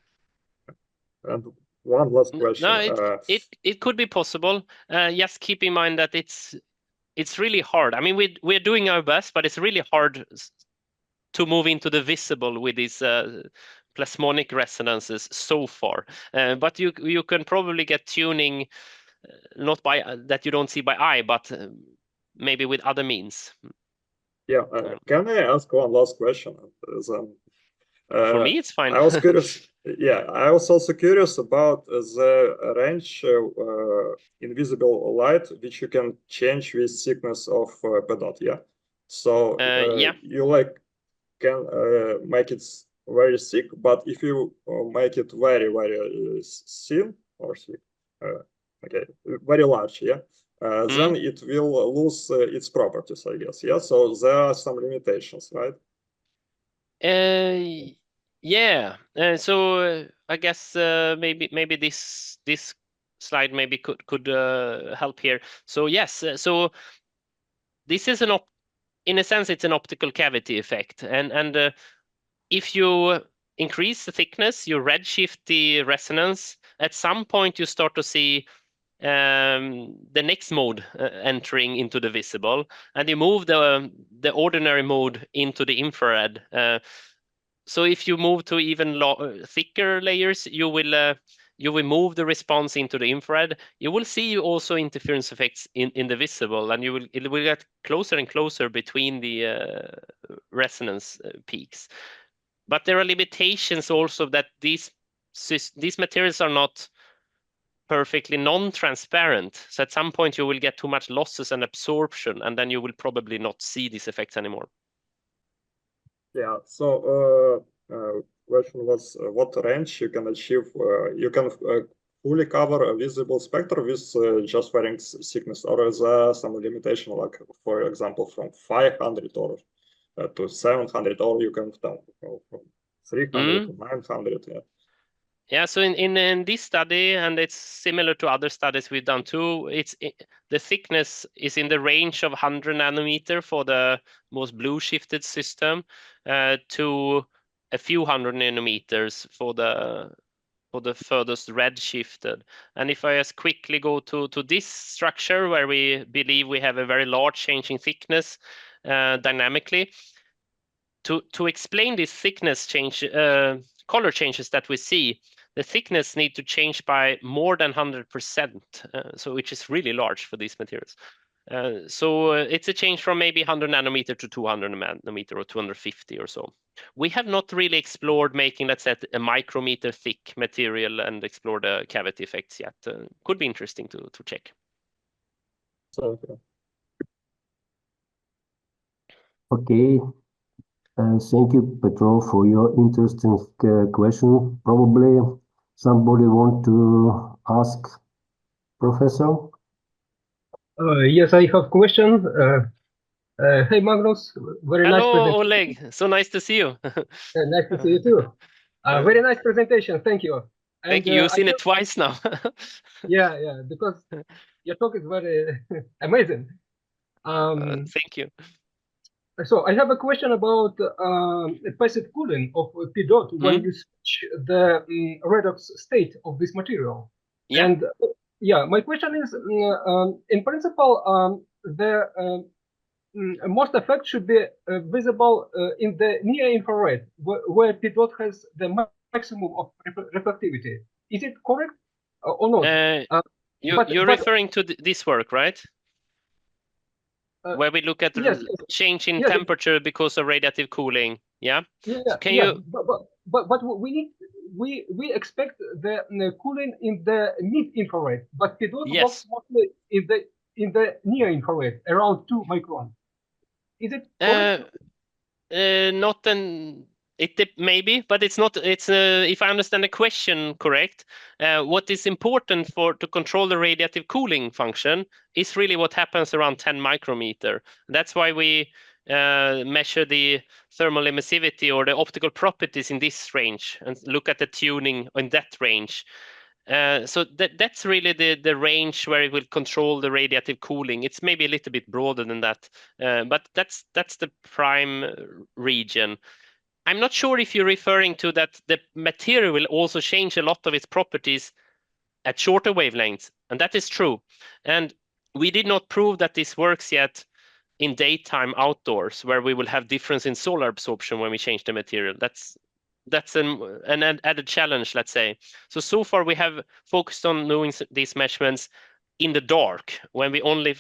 one last question. No, it could be possible. Just keep in mind that it's really hard. I mean, we're doing our best, but it's really hard to move into the visible with these plasmonic resonances so far. But you can probably get tuning not by that you don't see by eye, but maybe with other means. Yeah, can I ask one last question? For me, it's fine. I was curious. Yeah, I was also curious about the range invisible light, which you can change with thickness of p dot. Yeah, so yeah, you can make it very thick, but if you make it very thin or thick, okay, very large, yeah, then it will lose its properties, I guess. Yeah, so there are some limitations, right? Yeah. So I guess maybe this slide maybe could help here. So yes, so this is in a sense it's an optical cavity effect, and if you increase the thickness, you redshift the resonance, at some point you start to see the next mode entering into the visible, and you move the ordinary mode into the infrared. So if you move to even thicker layers, you will move the response into the infrared. You will see also interference effects in the visible, and it will get closer and closer between the resonance peaks. But there are limitations also that these materials are not perfectly non-transparent. So at some point you will get too much losses and absorption, and then you will probably not see these effects anymore. Yeah. So question was what range you can achieve? You can fully cover a visible spectrum with just varying thickness, or is there some limitation, like for example from 500 or to 700, or you can from 300 to 900? Yeah. Yeah, so in this study, and it's similar to other studies we've done too, the thickness is in the range of 100 nanometer for the most blue shifted system to a few hundred nanometers for the furthest red shifted. And if I just quickly go to this structure where we believe we have a very large change in thickness dynamically, to explain this thickness change, color changes that we see, the thickness need to change by more than 100%, so which is really large for these materials. So it's a change from maybe 100 nanometer to 200 nanometer or 250 or so. We have not really explored making, let's say, a micrometer thick material and explore the cavity effects yet. Could be interesting to check. Okay. Thank you, Petro, for your interesting question. Probably somebody want to ask Professor? Yes, I have question. Hey, Magnus. Very nice Hello, presentation. Oleg. So nice to see you. Nice to see you too. Very nice presentation. Thank you. And, Thank you. You've seen it twice now. Yeah, because your talk is very amazing. Thank you. So I have a question about passive cooling of P dot when you switch the redox state of this material. Yeah. And yeah, my question is, in principle, the most effect should be visible in the near infrared, where P dot has the maximum of reflectivity. Is it correct or not? You're referring to this work, right? Where we look at yes, change in temperature because of radiative cooling. Yeah. Yeah. So can you? But we expect the cooling in the mid infrared, but P dot works mostly in the near infrared, around 2 micron. Is it correct? Not an. Maybe, but it's not. It's if I understand the question correct, what is important to control the radiative cooling function is really what happens around 10 micrometer. That's why we measure the thermal emissivity or the optical properties in this range and look at the tuning in that range. So that's really the range where it will control the radiative cooling. It's maybe a little bit broader than that, but that's the prime region. I'm not sure if you're referring to that the material will also change a lot of its properties at shorter wavelengths, and that is true. And we did not prove that this works yet in daytime outdoors, where we will have difference in solar absorption when we change the material. That's an added challenge, let's say. So far we have focused on doing these measurements in the dark, when we only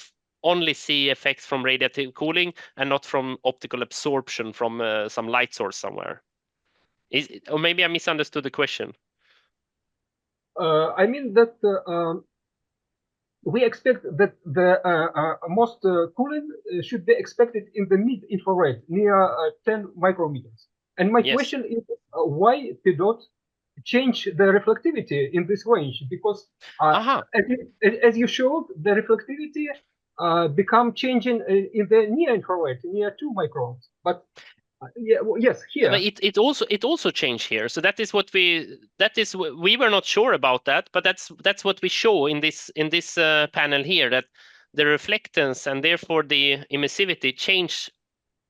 see effects from radiative cooling and not from optical absorption from some light source somewhere. Or maybe I misunderstood the question. I mean that we expect that the most cooling should be expected in the mid infrared, near 10 micrometers. And my question is, why P dot change the reflectivity in this range? Because as you showed, the reflectivity become changing in the near infrared, near 2 microns. But yes, here. But it also changed here. So that is what we were not sure about that, but that's what we show in this panel here, that the reflectance and therefore the emissivity change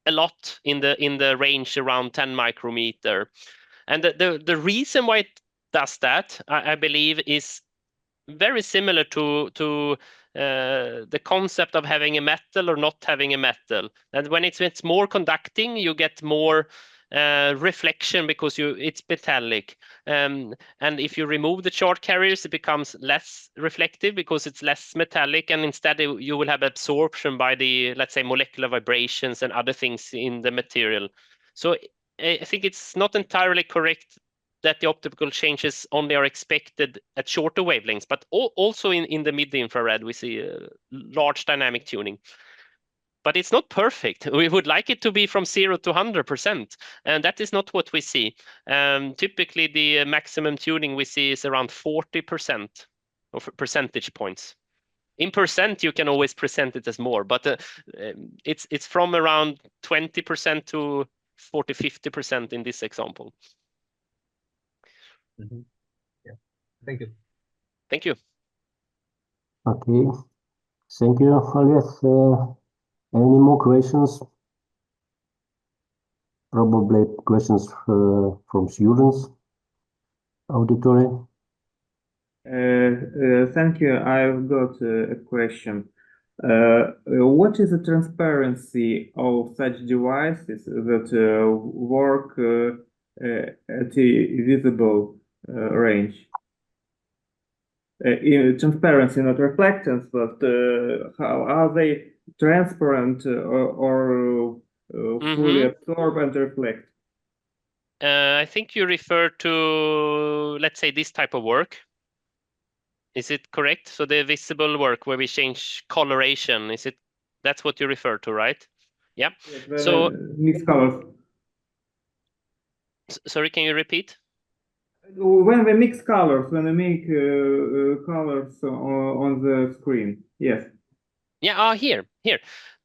a lot in the range around 10 micrometer. And the reason why it does that, I believe, is very similar to the concept of having a metal or not having a metal. And when it's more conducting, you get more reflection because it's metallic. And if you remove the charge carriers, it becomes less reflective because it's less metallic, and instead you will have absorption by the, let's say, molecular vibrations and other things in the material. So I think it's not entirely correct that the optical changes only are expected at shorter wavelengths, but also in the mid-infrared we see large dynamic tuning. But it's not perfect. We would like it to be from 0 to 100%, and that is not what we see. Typically, the maximum tuning we see is around 40% of percentage points. In percent, you can always present it as more, but it's from around 20% to 40-50% in this example. Mm-hmm. Yeah. Thank you. Thank you. Okay. Thank you, Oleh. Any more questions? Probably questions from students, auditory. Thank you. I've got a question. What is the transparency of such devices that work at a visible range? Transparency, not reflectance, but how are they transparent or fully absorb and reflect? I think you refer to, let's say, this type of work. Is it correct? So the visible work where we change coloration, that's what you refer to, right? Yeah. Yes, so mixed colors. Sorry, can you repeat? When we mix colors, when we make colors on the screen, yes. Yeah, here.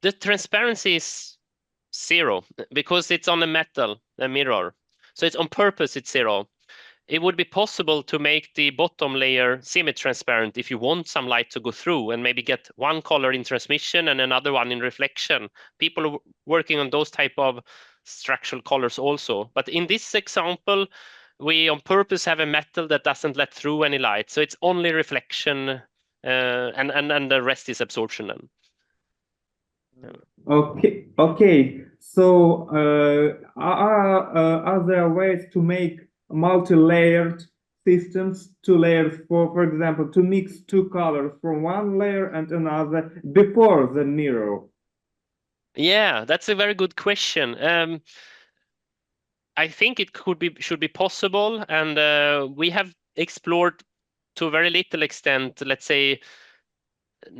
The transparency is 0 because it's on a metal, a mirror. So it's on purpose, it's 0. It would be possible to make the bottom layer semi-transparent if you want some light to go through and maybe get one color in transmission and another one in reflection. People are working on those type of structural colors also. But in this example, we on purpose have a metal that doesn't let through any light. So it's only reflection and the rest is absorption then. Okay. So are there ways to make multi-layered systems, 2 layers, for example, to mix 2 colors from one layer and another before the mirror? Yeah, that's a very good question. I think it should be possible, and we have explored to a very little extent, let's say,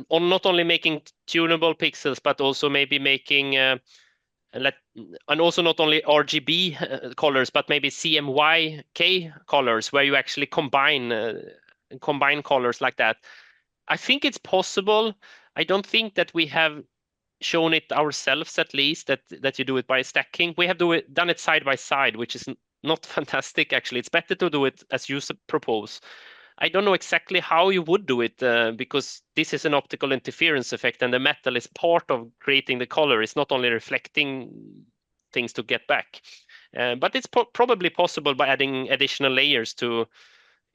on not only making tunable pixels, but also maybe making and also not only RGB colors, but maybe CMYK colors, where you actually combine colors like that. I think it's possible. I don't think that we have shown it ourselves, at least, that you do it by stacking. We have done it side by side, which is not fantastic, actually. It's better to do it as you propose. I don't know exactly how you would do it because this is an optical interference effect, and the metal is part of creating the color. It's not only reflecting things to get back. But it's probably possible by adding additional layers to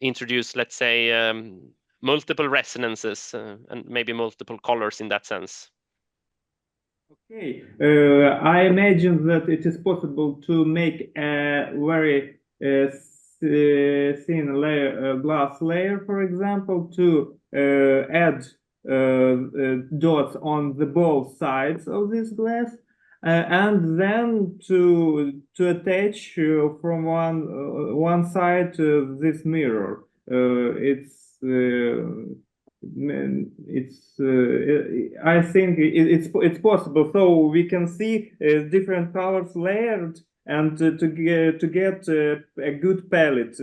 introduce, let's say, multiple resonances and maybe multiple colors in that sense. Okay, I imagine that it is possible to make a very thin layer, glass layer, for example, to add dots on the both sides of this glass, and then to attach from one side to this mirror. I think it's possible, so we can see different colors layered, and to get a good palette,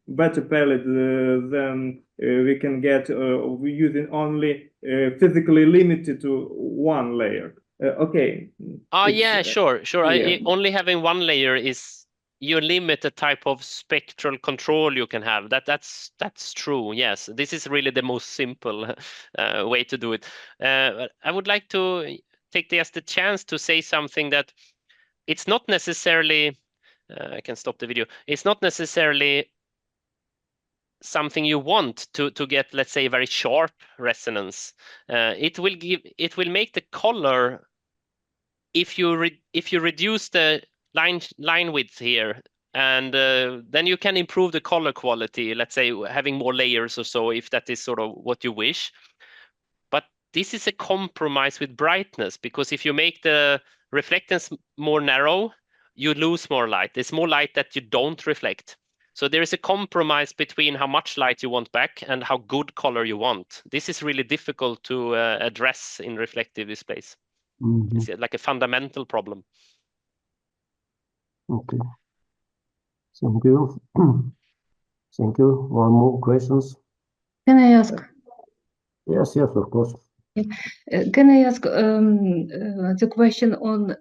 better palette than we can get using only physically limited to one layer. Okay. Yeah, sure. Yeah. Only having one layer is, you limit the type of spectral control you can have. That's true. Yes, this is really the most simple way to do it. I would like to take the chance to say something that it's not necessarily. I can stop the video. It's not necessarily something you want to get, let's say, a very sharp resonance. It will make the color, if you reduce the line width here, and then you can improve the color quality, let's say having more layers or so, if that is sort of what you wish. But this is a compromise with brightness, because if you make the reflectance more narrow, you lose more light. There's more light that you don't reflect. So there is a compromise between how much light you want back and how good color you want. This is really difficult to address in reflective displays. Mhm. It's like a fundamental problem. Okay. Thank you. Thank you. One more questions? Can I ask? Yes, yes, of course. Can I ask the question on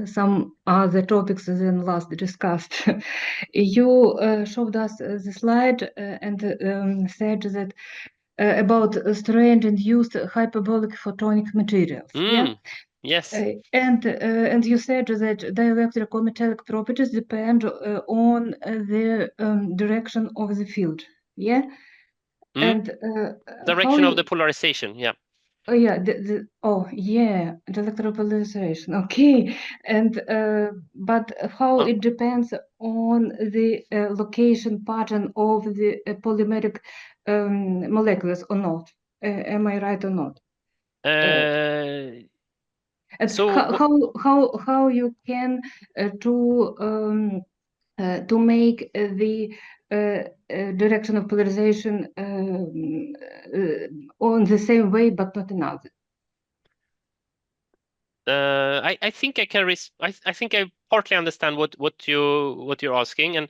some other topics than last discussed? You showed us the slide and said that about strange-induced hyperbolic photonic materials. Yeah. Yes. And you said that dielectric or metallic properties depend on the direction of the field. Yeah. And direction how of the polarization. Yeah. Oh yeah, the electropolarization. Okay, and but how it depends on the location pattern of the polymeric molecules or not? Am I right or not? And so how you can to make the direction of polarization on the same way, but not another. I think I can. I think I partly understand what you're asking, and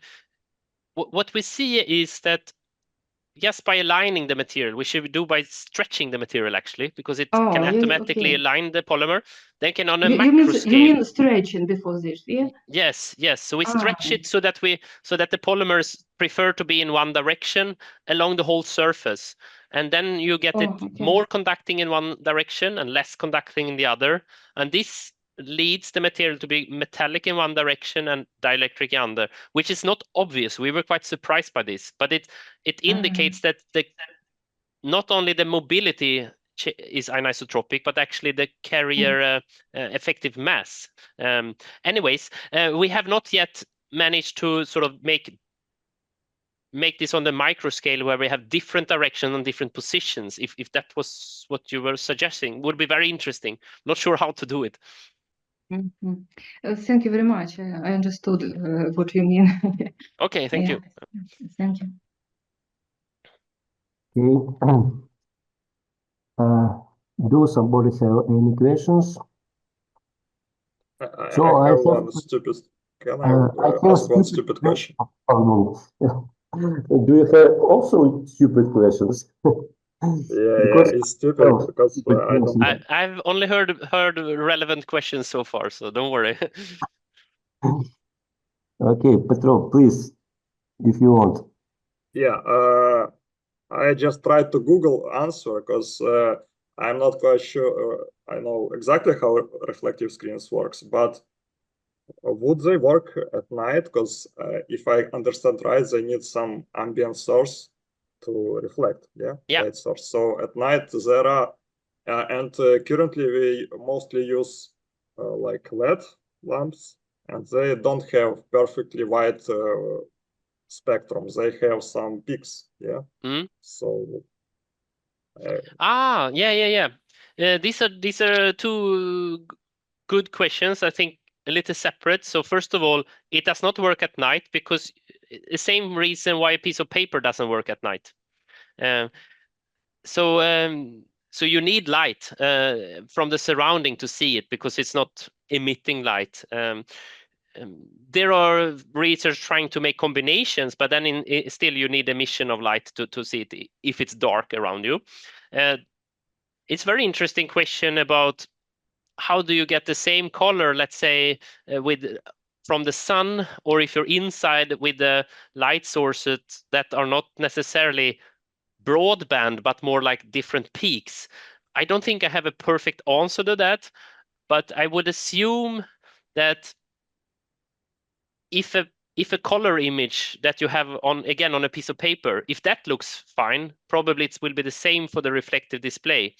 what we see is that just by aligning the material, which we do by stretching the material actually, because it can automatically align the polymer. Then can on a macro scale. You mean stretching before this, yeah? Yes. So we stretch it so that the polymers prefer to be in one direction along the whole surface, and then you get more conducting in one direction and less conducting in the other, and this leads the material to be metallic in one direction and dielectric in the other, which is not obvious. We were quite surprised by this, but it indicates that not only the mobility is anisotropic, but actually the carrier effective mass. Anyways, we have not yet managed to sort of make this on the micro scale where we have different directions and different positions. If that was what you were suggesting, would be very interesting. Not sure how to do it. Thank you very much. I understood what you mean. Okay, thank you. Thank you. Okay. Do somebody have any questions? I have one stupid. Can I ask one stupid question? Pardon. Do you have also stupid questions? Yeah, it's stupid because I don't. I've only heard relevant questions so far, so don't worry. Okay, Petro, please, if you want. Yeah, I just tried to Google answer because I'm not quite sure I know exactly how reflective screens works, but would they work at night? Because if I understand right, they need some ambient source to reflect, light source. So at night there are, and currently we mostly use like LED lamps, and they don't have perfectly white spectrum. They have some peaks, So. These are two good questions. I think a little separate. So first of all, it does not work at night because the same reason why a piece of paper doesn't work at night. So you need light from the surrounding to see it because it's not emitting light. There are research trying to make combinations, but then still you need emission of light to see it if it's dark around you. It's a very interesting question about how do you get the same color, let's say, from the sun, or if you're inside with the light sources that are not necessarily broadband, but more like different peaks. I don't think I have a perfect answer to that, but I would assume that if a if a color image that you have on a piece of paper, if that looks fine, probably it will be the same for the reflective display.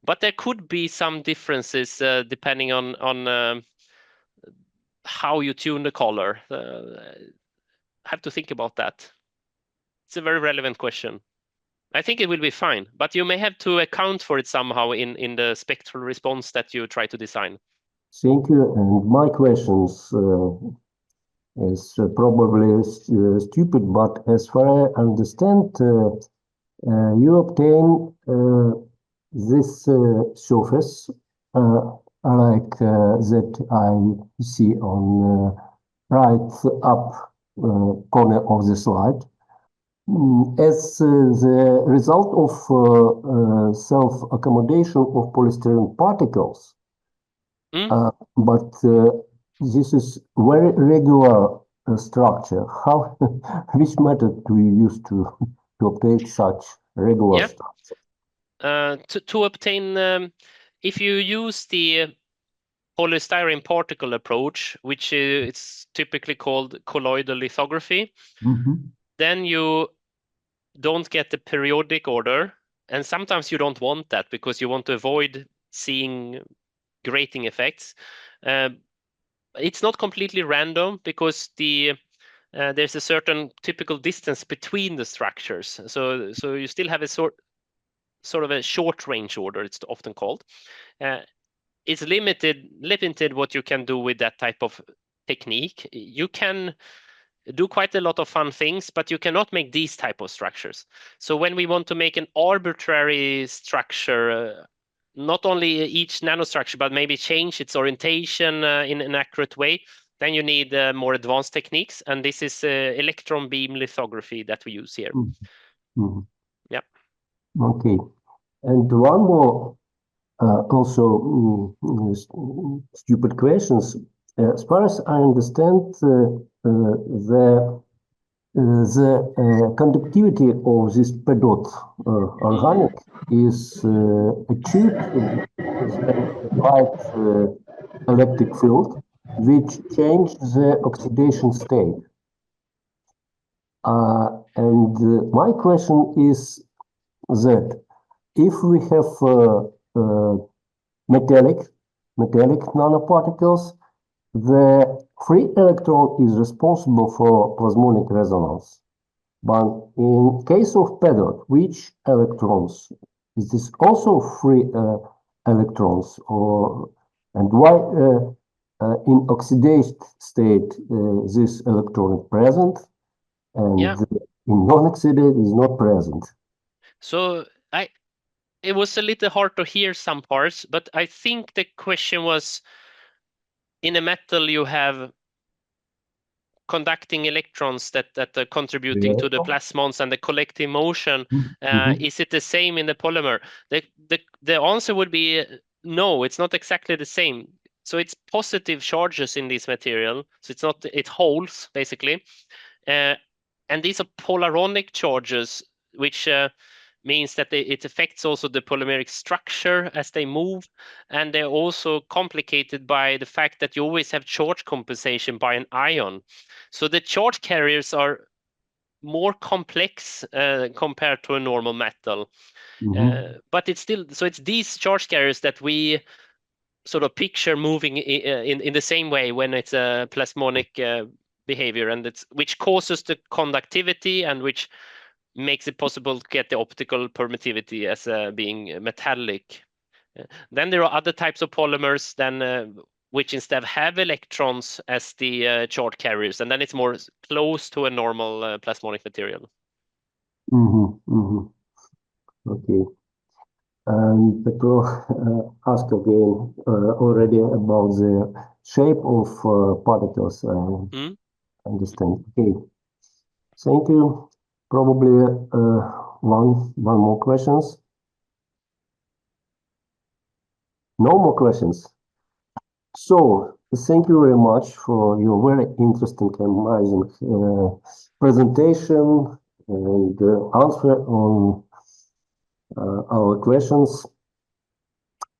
But there could be some differences depending on how you tune the color. Have to think about that. It's a very relevant question. I think it will be fine, but you may have to account for it somehow in the spectral response that you try to design. Thank you. And my questions is probably stupid, but as far as I understand, you obtain this surface like that I see on right up corner of the slide as the result of self-accommodation of polystyrene particles. But this is very regular structure. How, which method do you use to obtain such regular structure? To obtain, if you use the polystyrene particle approach, which is typically called colloidal lithography, then you don't get the periodic order, and sometimes you don't want that because you want to avoid seeing grating effects. It's not completely random because there's a certain typical distance between the structures, so you still have a sort of a short range order, it's often called. It's limited what you can do with that type of technique. You can do quite a lot of fun things, but you cannot make these type of structures. So when we want to make an arbitrary structure, not only each nanostructure, but maybe change its orientation in an accurate way, then you need more advanced techniques, and this is electron beam lithography that we use here. Yeah. Okay, and one more also stupid questions. As far as I understand, the conductivity of this PEDOT organic is achieved with a light electric field, which changes the oxidation state. And my question is that if we have metallic nanoparticles, the free electron is responsible for plasmonic resonance. But in case of PEDOT, which electrons? Is this also free electrons? And why in oxidized state this electron is present and in non-oxidized is not present? So it was a little hard to hear some parts, but I think the question was, in a metal you have conducting electrons that are contributing to the plasmons and the collective motion. Is it the same in the polymer? The answer would be no, it's not exactly the same. So it's positive charges in this material. So it's not, it holds basically. And these are polaronic charges, which means that it affects also the polymeric structure as they move, and they're also complicated by the fact that you always have charge compensation by an ion. So the charge carriers are more complex compared to a normal metal. But it's still, so it's these charge carriers that we sort of picture moving in the same way when it's a plasmonic behavior, and which causes the conductivity and which makes it possible to get the optical permittivity as being metallic. Then there are other types of polymers which instead have electrons as the charge carriers, and then it's more close to a normal plasmonic material. Okay. And Petro asked again already about the shape of particles. I understand. Okay. Thank you. Probably one more questions. No more questions. So thank you very much for your very interesting and amazing presentation and answer on our questions.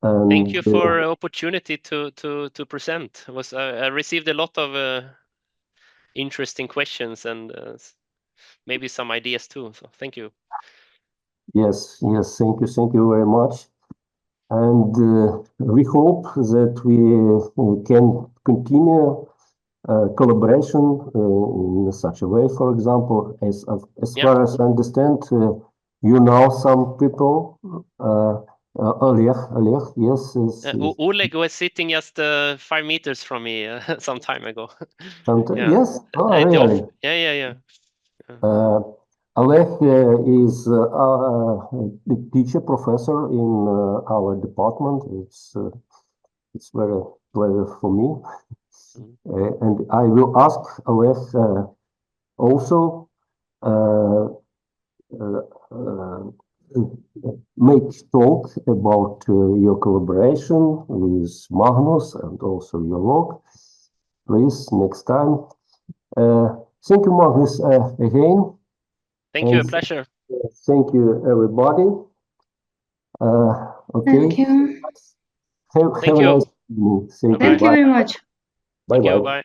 And thank you for opportunity to present. I received a lot of interesting questions and maybe some ideas too. So thank you. Yes, thank you very much. And we hope that we can continue collaboration in such a way. For example, as far as I understand, you know some people. Oleg, yes. Oleg was sitting just 5 meters from me some time ago. Yes. Oh, really? Yeah. Oleg is a teacher, professor in our department. It's very pleasure for me. And I will ask Oleg also make talk about your collaboration with Magnus and also your work. Please, next time. Thank you, Magnus, again. Thank you, a pleasure. Thank you, everybody. Okay. Thank you. Have a nice evening. Thank you very much. Bye-bye. Bye.